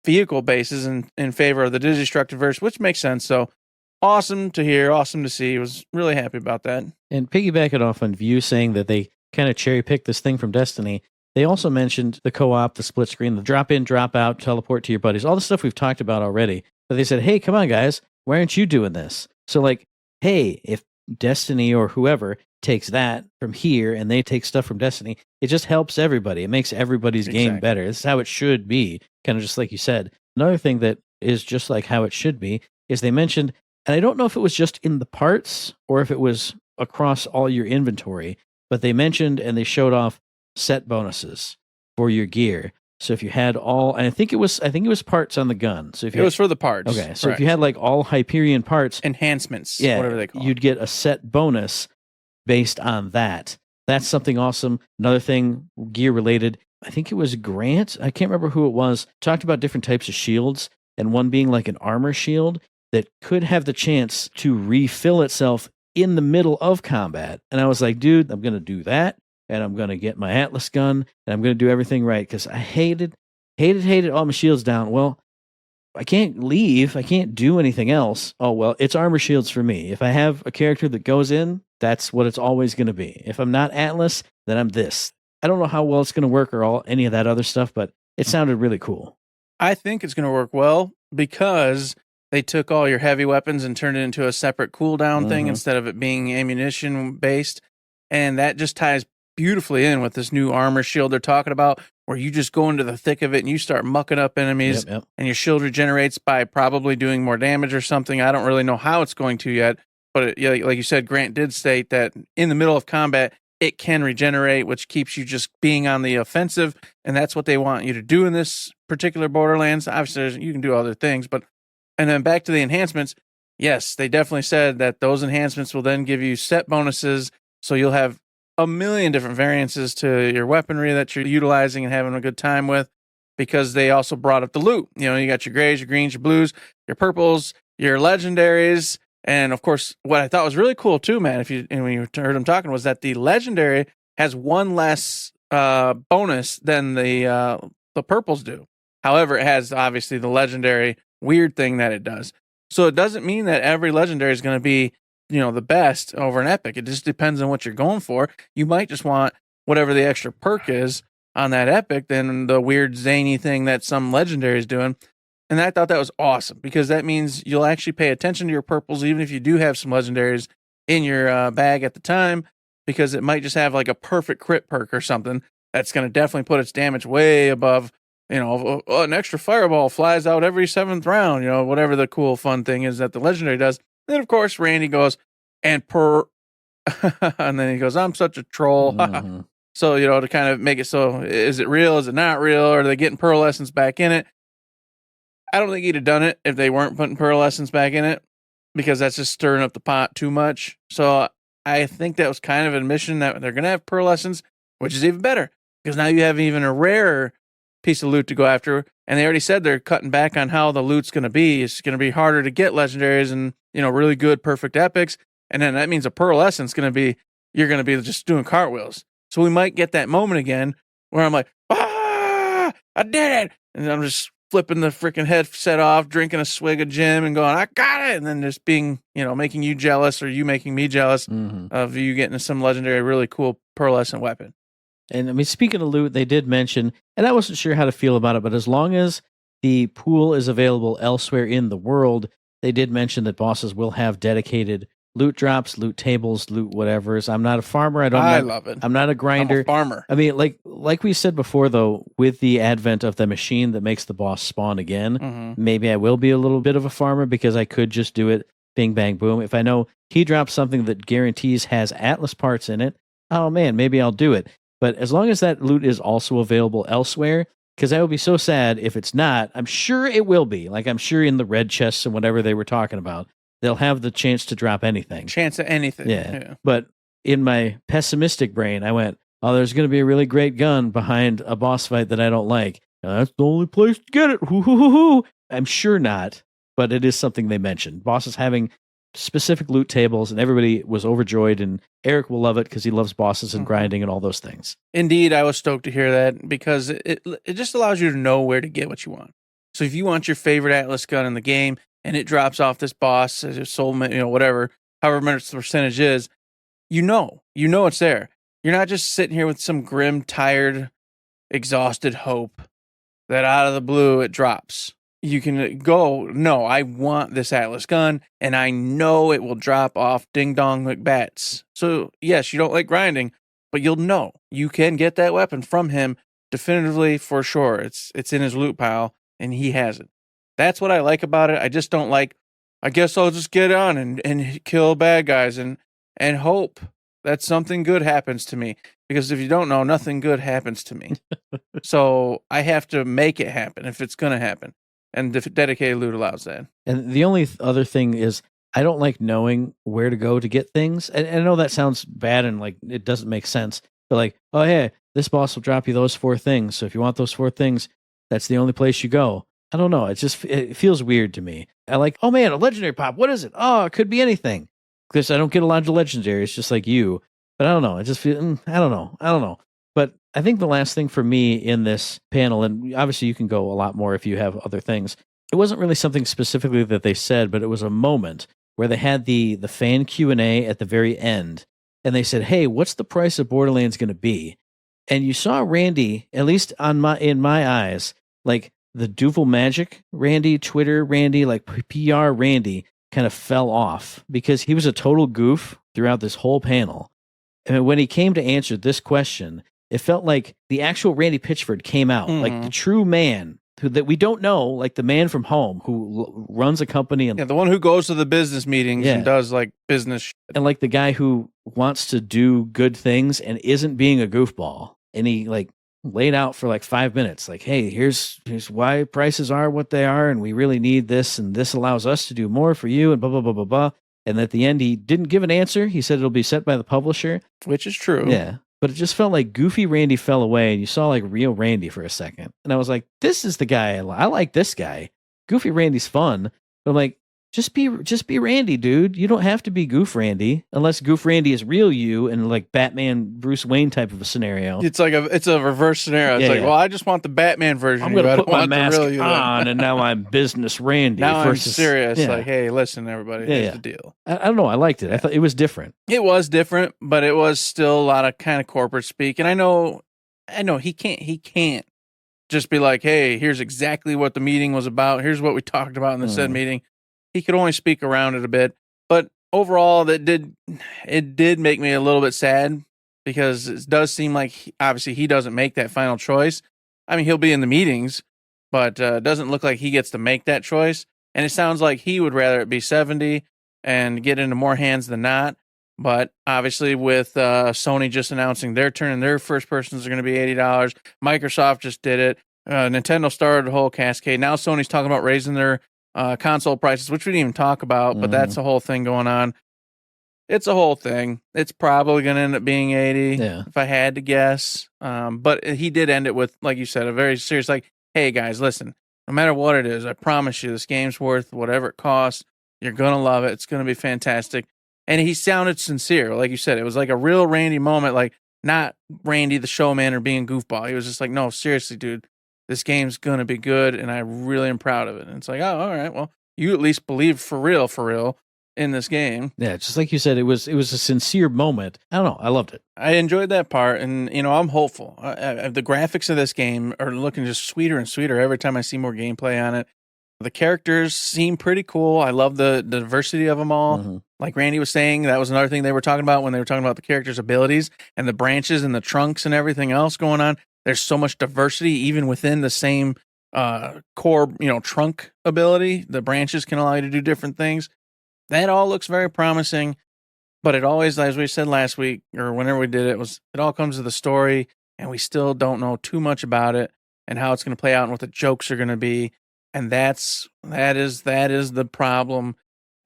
vehicle bases in favor of the Digistruct verse, which makes sense. So awesome to hear, awesome to see. I was really happy about that. And piggybacking off on View saying that they kind of cherry picked this thing from Destiny, they also mentioned the co-op, the split screen, the drop in, drop out, teleport to your buddies, all the stuff we've talked about already. But they said, hey, come on, guys, why aren't you doing this? So like, hey, if Destiny or whoever takes that from here and they take stuff from Destiny, it just helps everybody. It makes everybody's game better. This is how it should be, kind of just like you said. Another thing that is just like how it should be is they mentioned, and I don't know if it was just in the parts or if it was across all your inventory, but they mentioned and they showed off set bonuses for your gear. So if you had all, and I think it was parts on the gun. So if it was for the parts. Okay, so if you had like all Hyperion parts, enhancements, whatever they call it, you'd get a set bonus based on that. That's something awesome. Another thing gear related, I think it was Grant, I can't remember who it was, talked about different types of shields, and one being like an armor shield that could have the chance to refill itself in the middle of combat. And I was like, dude, I'm going to do that. And I'm going to get my Atlas gun, and I'm going to do everything right, because I hated all my shields down. Well, I can't leave. I can't do anything else. Oh, well, it's armor shields for me. If I have a character that goes in, that's what it's always going to be. If I'm not Atlas, then I'm this. I don't know how well it's going to work or any of that other stuff, but it sounded really cool. I think it's going to work well because they took all your heavy weapons and turned it into a separate cooldown thing instead of it being ammunition based. And that just ties beautifully in with this new armor shield they're talking about, where you just go into the thick of it and you start mucking up enemies, and your shield regenerates by probably doing more damage or something. I don't really know how it's going to yet, but like you said, Grant did state that in the middle of combat, it can regenerate, which keeps you just being on the offensive, and that's what they want you to do in this particular Borderlands. Obviously, you can do other things, and then back to the enhancements. Yes, they definitely said that those enhancements will then give you set bonuses, so you'll have a million different variances to your weaponry that you're utilizing and having a good time with, because they also brought up the loot. You got your grays, your greens, your blues, your purples, your legendaries. And of course, what I thought was really cool too, man, when you heard him talking, was that the legendary has one less bonus than the purples do. However, it has obviously the legendary weird thing that it does. So it doesn't mean that every legendary is going to be the best over an epic. It just depends on what you're going for. You might just want whatever the extra perk is on that epic than the weird zany thing that some legendary is doing. And I thought that was awesome because that means you'll actually pay attention to your purples, even if you do have some legendaries in your bag at the time, because it might just have like a perfect crit perk or something that's going to definitely put its damage way above, an extra fireball flies out every 7th round, whatever the cool fun thing is that the legendary does. Then, of course, Randy goes, and and then he goes, I'm such a troll. Mm-hmm. So, to kind of make it so, is it real? Is it not real? Are they getting Pearl Essence back in it? I don't think he'd have done it if they weren't putting Pearl Essence back in it, because that's just stirring up the pot too much. So I think that was kind of an admission that they're going to have Pearl Essence, which is even better, because now you have even a rarer piece of loot to go after. And they already said they're cutting back on how the loot's going to be. It's going to be harder to get legendaries and, really good, perfect epics. And then that means a Pearl Essence you're going to be just doing cartwheels. So we might get that moment again where I'm like, I did it. And I'm just flipping the freaking headset off, drinking a swig of gin and going, I got it. And then just being, making you jealous, or you making me jealous of you getting some legendary, really cool pearlescent weapon. And I mean, speaking of loot, they did mention, and I wasn't sure how to feel about it, but as long as the pool is available elsewhere in the world, they did mention that bosses will have dedicated loot drops, loot tables, loot whatevers. I'm not a farmer. I love it. I'm not a grinder. I'm a farmer. I mean, like we said before, though, with the advent of the machine that makes the boss spawn again, maybe I will be a little bit of a farmer, because I could just do it bing, bang, boom. If I know he drops something that guarantees has Atlas parts in it, oh man, maybe I'll do it. But as long as that loot is also available elsewhere, because I will be so sad if it's not. I'm sure it will be. Like, I'm sure in the red chests and whatever they were talking about, they'll have the chance to drop anything. Chance at anything. Yeah. But in my pessimistic brain, I went, oh, there's going to be a really great gun behind a boss fight that I don't like. That's the only place to get it. Hoo-hoo-hoo-hoo. I'm sure not, but it is something they mentioned. Bosses having specific loot tables, and everybody was overjoyed, and Eric will love it because he loves bosses and grinding and all those things. Indeed, I was stoked to hear that, because it just allows you to know where to get what you want. So if you want your favorite Atlas gun in the game, and it drops off this boss as your soul, whatever, however much the percentage is, you know it's there. You're not just sitting here with some grim, tired, exhausted hope that out of the blue it drops. You can go, no, I want this Atlas gun, and I know it will drop off Ding Dong McBats. So yes, you don't like grinding, but you'll know you can get that weapon from him definitively for sure. It's in his loot pile, and he has it. That's what I like about it. I just don't like, I guess I'll just get on and kill bad guys and hope that something good happens to me. Because if you don't know, nothing good happens to me. So I have to make it happen if it's going to happen. And dedicated loot allows that. And the only other thing is, I don't like knowing where to go to get things. And I know that sounds bad and like it doesn't make sense. But like, oh, hey, this boss will drop you those 4 things. So if you want those 4 things, that's the only place you go. I don't know. It feels weird to me. I like, oh man, a legendary pop. What is it? Oh, it could be anything. Because I don't get a lot of legendaries, just like you. But I don't know. I just feel, I don't know. But I think the last thing for me in this panel, and obviously you can go a lot more if you have other things, it wasn't really something specifically that they said, but it was a moment where they had the fan Q&A at the very end. And they said, hey, what's the price of Borderlands going to be? And you saw Randy, at least in my eyes, like, the Duvel Magic Randy, Twitter Randy, like PR Randy, kind of fell off because he was a total goof throughout this whole panel. And when he came to answer this question, it felt like the actual Randy Pitchford came out, like the true man that we don't know, like the man from home who runs a company. And the one who goes to the business meetings and does like business shit. And like the guy who wants to do good things and isn't being a goofball. And he like laid out for like 5 minutes, like, hey, here's why prices are what they are, and we really need this, and this allows us to do more for you, and blah, blah, blah, blah, blah. And at the end, he didn't give an answer. He said it'll be set by the publisher. Which is true. Yeah. But it just felt like Goofy Randy fell away, and you saw like real Randy for a second. And I was like, this is the guy. I like this guy. Goofy Randy's fun. But I'm like, just be Randy, dude. You don't have to be Goof Randy unless Goof Randy is real you and like Batman Bruce Wayne type of a scenario. It's like it's a reverse scenario. It's well, I just want the Batman version. I'm going to put my mask on, and now I'm business Randy. Now I'm serious. Yeah. Like, hey, listen, everybody, here's the deal. I don't know. I liked it. I thought it was different. It was different, but it was still a lot of kind of corporate speak. And I know he can't just be like, hey, here's exactly what the meeting was about. Here's what we talked about in the said meeting. He could only speak around it a bit. But overall, it did make me a little bit sad because it does seem like, obviously, he doesn't make that final choice. I mean, he'll be in the meetings, but it doesn't look like he gets to make that choice. And it sounds like he would rather it be 70 and get into more hands than not. But obviously, with Sony just announcing their turn and their first persons are going to be $80, Microsoft just did it. Nintendo started the whole cascade. Now Sony's talking about raising their console prices, which we didn't even talk about, but that's a whole thing going on. It's a whole thing. It's probably going to end up being 80 if I had to guess. But he did end it with, like you said, a very serious, like, hey, guys, listen, no matter what it is, I promise you this game's worth whatever it costs. You're going to love it. It's going to be fantastic. And he sounded sincere. Like you said, it was like a real Randy moment, like not Randy the showman or being goofball. He was just like, no, seriously, dude, this game's going to be good, and I really am proud of it. And it's like, oh, all right, well, you at least believe for real in this game. Yeah, just like you said, it was a sincere moment. I don't know. I loved it. I enjoyed that part, and, I'm hopeful. The graphics of this game are looking just sweeter and sweeter every time I see more gameplay on it. The characters seem pretty cool. I love the diversity of them all. Like Randy was saying, that was another thing they were talking about when they were talking about the characters' abilities and the branches and the trunks and everything else going on. There's so much diversity even within the same core, trunk ability. The branches can allow you to do different things. That all looks very promising, but it always, as we said last week or whenever we did it, it all comes to the story, and we still don't know too much about it and how it's going to play out and what the jokes are going to be. And that is the problem.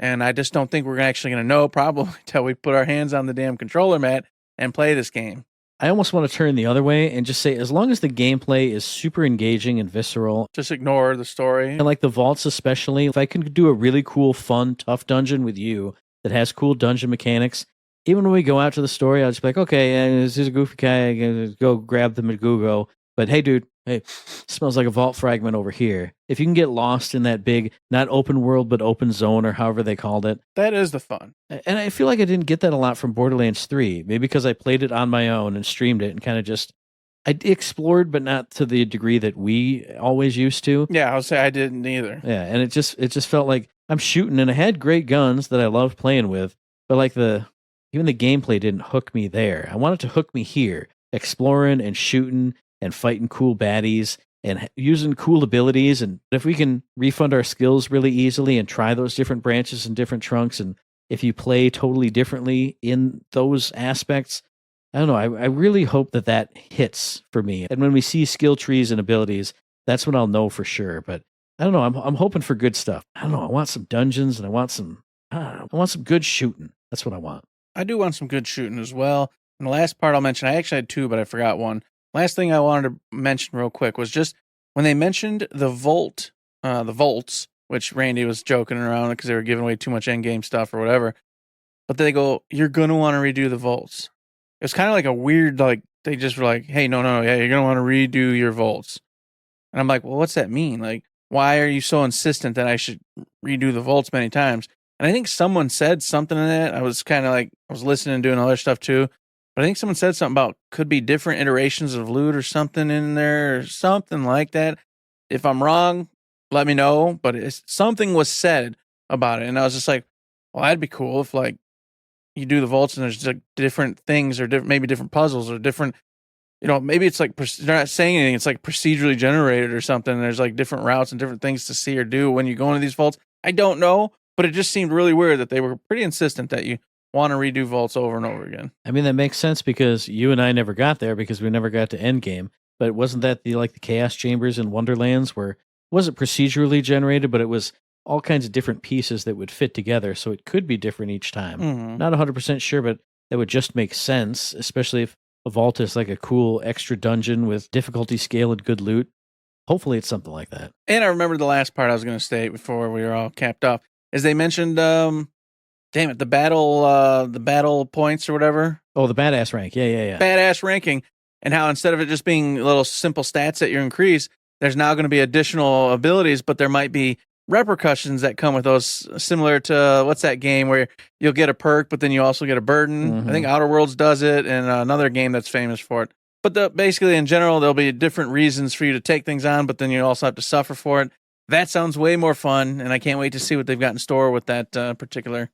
And I just don't think we're actually going to know probably until we put our hands on the damn controller, Matt, and play this game. I almost want to turn the other way and just say, as long as the gameplay is super engaging and visceral, just ignore the story. And like the vaults especially, if I can do a really cool, fun, tough dungeon with you that has cool dungeon mechanics, even when we go out to the story, I'll just be like, okay, this is a goofy guy, go grab the Magugo. But hey, dude, smells like a vault fragment over here. If you can get lost in that big, not open world, but open zone or however they called it. That is the fun. And I feel like I didn't get that a lot from Borderlands 3. Maybe because I played it on my own and streamed it and kind of just, I explored, but not to the degree that we always used to. Yeah, I'll say I didn't either. Yeah, and it just felt like I'm shooting, and I had great guns that I loved playing with, but like even the gameplay didn't hook me there. I wanted to hook me here, exploring and shooting and fighting cool baddies and using cool abilities. And if we can refund our skills really easily and try those different branches and different trunks, and if you play totally differently in those aspects, I don't know. I really hope that hits for me. And when we see skill trees and abilities, that's when I'll know for sure. But I don't know. I'm hoping for good stuff. I don't know. I want some dungeons and I want some good shooting. That's what I want. I do want some good shooting as well. And the last part I'll mention, I actually had two, but I forgot one. Last thing I wanted to mention real quick was just when they mentioned the vaults, which Randy was joking around because they were giving away too much endgame stuff or whatever. But they go, you're going to want to redo the vaults. It was kind of like a weird, like, they just were like, hey, no, yeah, you're going to want to redo your vaults. And I'm like, well, what's that mean? Like, why are you so insistent that I should redo the vaults many times? And I think someone said something in that. I was kind of like, I was listening and doing other stuff too. But I think someone said something about could be different iterations of loot or something in there or something like that. If I'm wrong, let me know. But something was said about it. And I was just like, well, that'd be cool if like you do the vaults and there's like different things or maybe different puzzles or different, maybe it's like, they're not saying anything. It's like procedurally generated or something. And there's like different routes and different things to see or do when you go into these vaults. I don't know, but it just seemed really weird that they were pretty insistent that you want to redo vaults over and over again. I mean, that makes sense because you and I never got there because we never got to endgame. But wasn't that the Chaos Chambers in Wonderlands where it wasn't procedurally generated, but it was all kinds of different pieces that would fit together, so it could be different each time. Mm-hmm. Not 100% sure, but that would just make sense, especially if a vault is like a cool extra dungeon with difficulty scale and good loot. Hopefully it's something like that. And I remember the last part I was going to state before we were all capped off is they mentioned the battle points or whatever. Oh, the badass rank. Yeah. Badass ranking. And how instead of it just being little simple stats that you increase, there's now going to be additional abilities, but there might be repercussions that come with those, similar to, what's that game where you'll get a perk, but then you also get a burden? Mm-hmm. I think Outer Worlds does it, and another game that's famous for it. But basically, in general, there'll be different reasons for you to take things on, but then you also have to suffer for it. That sounds way more fun, and I can't wait to see what they've got in store with that particular,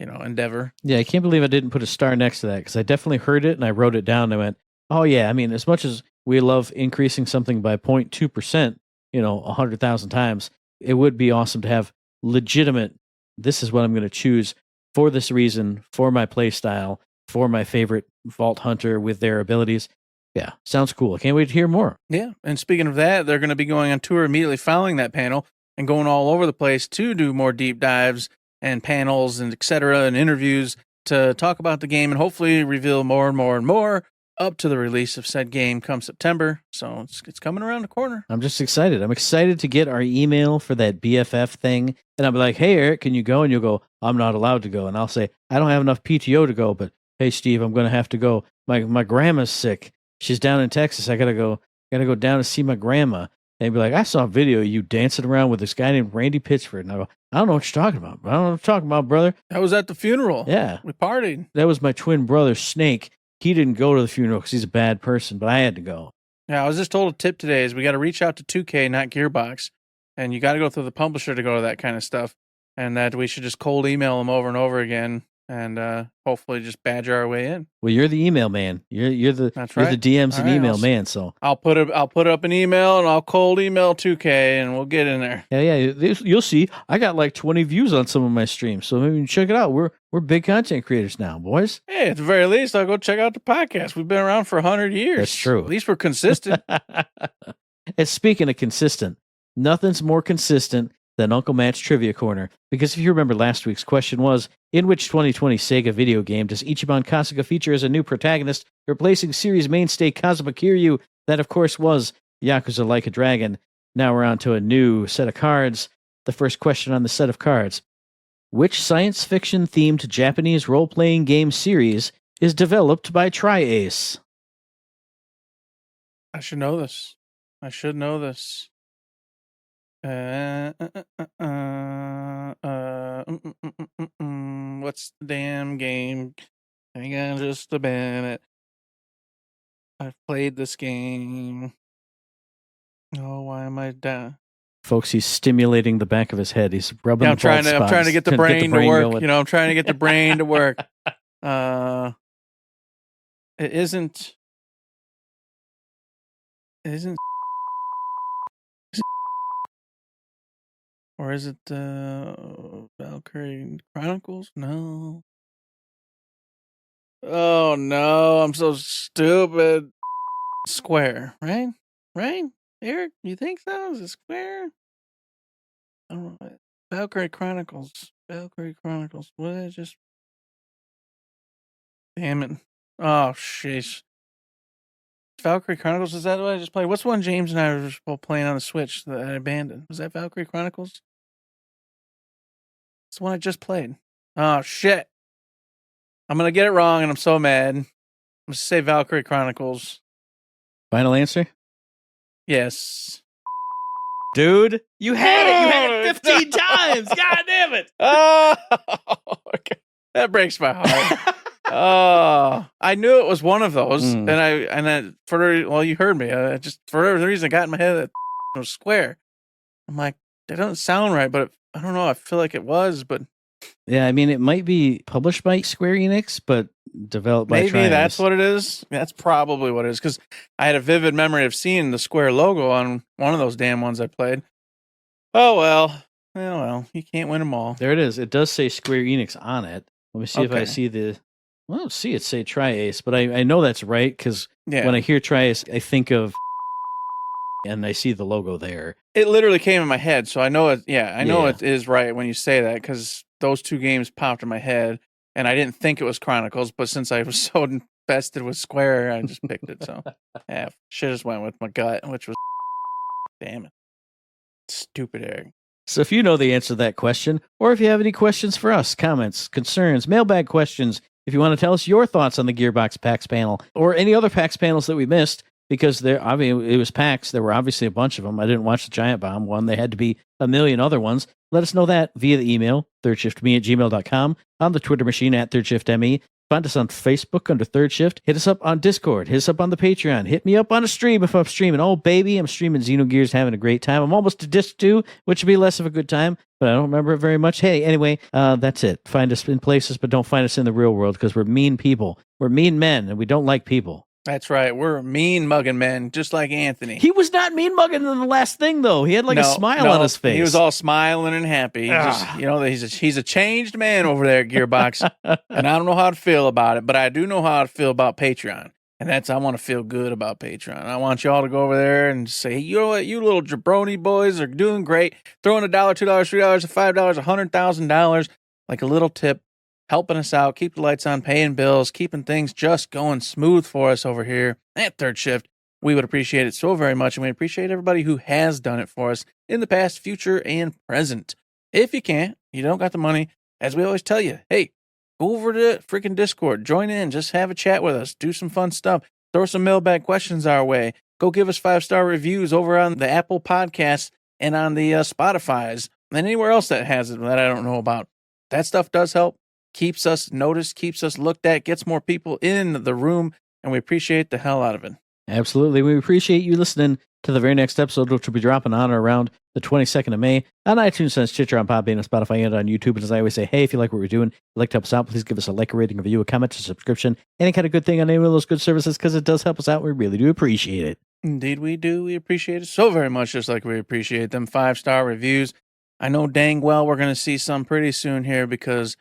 endeavor. Yeah, I can't believe I didn't put a star next to that because I definitely heard it and I wrote it down and I went, oh, yeah. I mean, as much as we love increasing something by 0.2%, 100,000 times, it would be awesome to have legitimate, this is what I'm going to choose for this reason, for my play style, for my favorite Vault Hunter with their abilities. Yeah, sounds cool. I can't wait to hear more. Yeah, and speaking of that, they're going to be going on tour immediately following that panel and going all over the place to do more deep dives and panels and et cetera and interviews to talk about the game and hopefully reveal more and more and more up to the release of said game come September. So it's coming around the corner. I'm just excited. I'm excited to get our email for that BFF thing. And I'll be like, hey, Eric, can you go? And you'll go, I'm not allowed to go. And I'll say, I don't have enough PTO to go, but hey, Steve, I'm going to have to go. My grandma's sick. She's down in Texas. I gotta go down to see my grandma. And be like, I saw a video of you dancing around with this guy named Randy Pitchford. And I go, I don't know what you're talking about. I don't know what you're talking about, brother. I was at the funeral. Yeah. We partied. That was my twin brother, Snake. He didn't go to the funeral because he's a bad person, but I had to go. Yeah, I was just told a tip today is we got to reach out to 2K, not Gearbox. And you got to go through the publisher to go to that kind of stuff. And that we should just cold email them over and over again. And hopefully just badger our way in. Well, you're the email man. You're the DMs and email man. So I'll put up an email and I'll cold email 2K and we'll get in there. Yeah. You'll see. I got like 20 views on some of my streams, so maybe check it out. We're big content creators now, boys. Hey, at the very least, I'll go check out the podcast. We've been around for 100 years. That's true. At least we're consistent. And speaking of consistent, nothing's more consistent than Uncle Matt's Trivia Corner. Because if you remember last week's question was, in which 2020 Sega video game does Ichiban Kasuga feature as a new protagonist, replacing series mainstay Kazuma Kiryu? That, of course, was Yakuza Like a Dragon. Now we're on to a new set of cards. The first question on the set of cards. Which science fiction-themed Japanese role-playing game series is developed by Tri-Ace? I should know this. What's the damn game? Hang on just a minute. I've played this game. Oh, why am I down? Folks, he's stimulating the back of his head. He's rubbing I'm trying to get the brain to work. Going. I'm trying to get the brain to work. It isn't. Or is it Valkyrie Chronicles? No. Oh no, I'm so stupid. Square, right? Right? Eric, you think so? Is it Square? I don't know. Valkyrie Chronicles. What did I just... Damn it. Oh, sheesh. Valkyrie Chronicles, is that what I just played? What's one James and I were both playing on the Switch that I abandoned? Was that Valkyrie Chronicles? It's the one I just played. Oh, shit. I'm going to get it wrong, and I'm so mad. I'm going to say Valkyrie Chronicles. Final answer? Yes. Dude, you had it. You had it 15 times. God damn it. Oh, okay. That breaks my heart. Oh, I knew it was one of those, and you heard me. I just for whatever reason, I got in my head that it was Square. I'm like, that doesn't sound right, but I don't know. I feel like it was, but yeah, I mean, it might be published by Square Enix, but developed by maybe Tri-Ace. That's what it is. That's probably what it is, because I had a vivid memory of seeing the Square logo on one of those damn ones I played. Oh well, you can't win them all. There it is. It does say Square Enix on it. Let me see if I see the. Well, see it say Tri-Ace, but I know that's right because when I hear Tri-Ace, I think of and I see the logo there. It literally came in my head, so I know it. Yeah, I know it is right when you say that because those two games popped in my head, and I didn't think it was Chronicles, but since I was so invested with Square, I just picked it. So yeah, shit just went with my gut, which was damn it, stupid Eric. So if you know the answer to that question, or if you have any questions for us, comments, concerns, mailbag questions, if you want to tell us your thoughts on the Gearbox PAX panel or any other PAX panels that we missed, because it was PAX, there were obviously a bunch of them. I didn't watch the Giant Bomb one. They had to be a million other ones. Let us know that via the email, thirdshiftme@gmail.com, on the Twitter machine @ThirdShiftME, Find us on Facebook under Third Shift. Hit us up on Discord. Hit us up on the Patreon. Hit me up on a stream if I'm streaming. Oh, baby, I'm streaming Xenogears, having a great time. I'm almost to Disc 2, which would be less of a good time, but I don't remember it very much. Hey, anyway, that's it. Find us in places, but don't find us in the real world because we're mean people. We're mean men, and we don't like people. That's right. We're mean mugging men, just like Anthony. He was not mean mugging in the last thing, though. He had like a smile on his face. He was all smiling and happy. He's a changed man over there at Gearbox, and I don't know how to feel about it, but I do know how to feel about Patreon, and I want to feel good about Patreon. I want you all to go over there and say, you know what, you little jabroni boys are doing great, throwing $1, $2, $3, $5, $100,000, like a little tip. Helping us out, keep the lights on, paying bills, keeping things just going smooth for us over here at Third Shift. We would appreciate it so very much, and we appreciate everybody who has done it for us in the past, future, and present. If you can't, you don't got the money, as we always tell you, hey, go over to freaking Discord, join in, just have a chat with us, do some fun stuff, throw some mailbag questions our way, go give us 5-star reviews over on the Apple Podcasts and on the Spotify's, and anywhere else that has it that I don't know about. That stuff does help. Keeps us noticed, keeps us looked at, gets more people in the room, and we appreciate the hell out of it. Absolutely. We appreciate you listening to the very next episode, which will be dropping on or around the 22nd of May on iTunes, and Stitcher, on Podbean, on Spotify, and on YouTube. And as I always say, hey, if you like what we're doing, you'd like to help us out, please give us a like, a rating, a review, a comment, a subscription, any kind of good thing on any of those good services, because it does help us out. We really do appreciate it. Indeed we do. We appreciate it so very much, just like we appreciate them 5-star reviews. I know dang well we're going to see some pretty soon here because...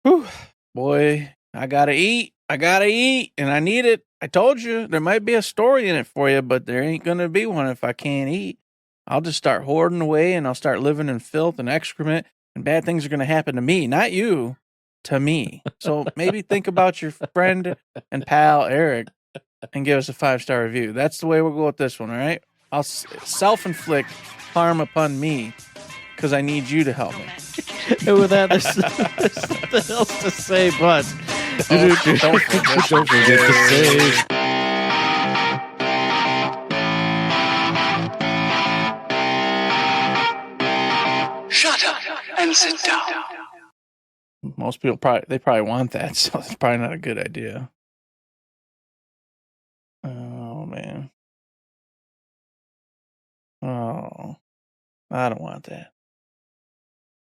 whew, boy, I gotta eat, and I need it. I told you, there might be a story in it for you, but there ain't gonna be one if I can't eat. I'll just start hoarding away, and I'll start living in filth and excrement, and bad things are gonna happen to me, not you, to me. So maybe think about your friend and pal, Eric, and give us a 5-star review. That's the way we'll go with this one, all right? I'll self-inflict harm upon me, because I need you to help me. And with that, there's nothing else to say, but don't forget to save. Shut up and sit down. Most people probably want that, so it's probably not a good idea. Oh, man. Oh, I don't want that.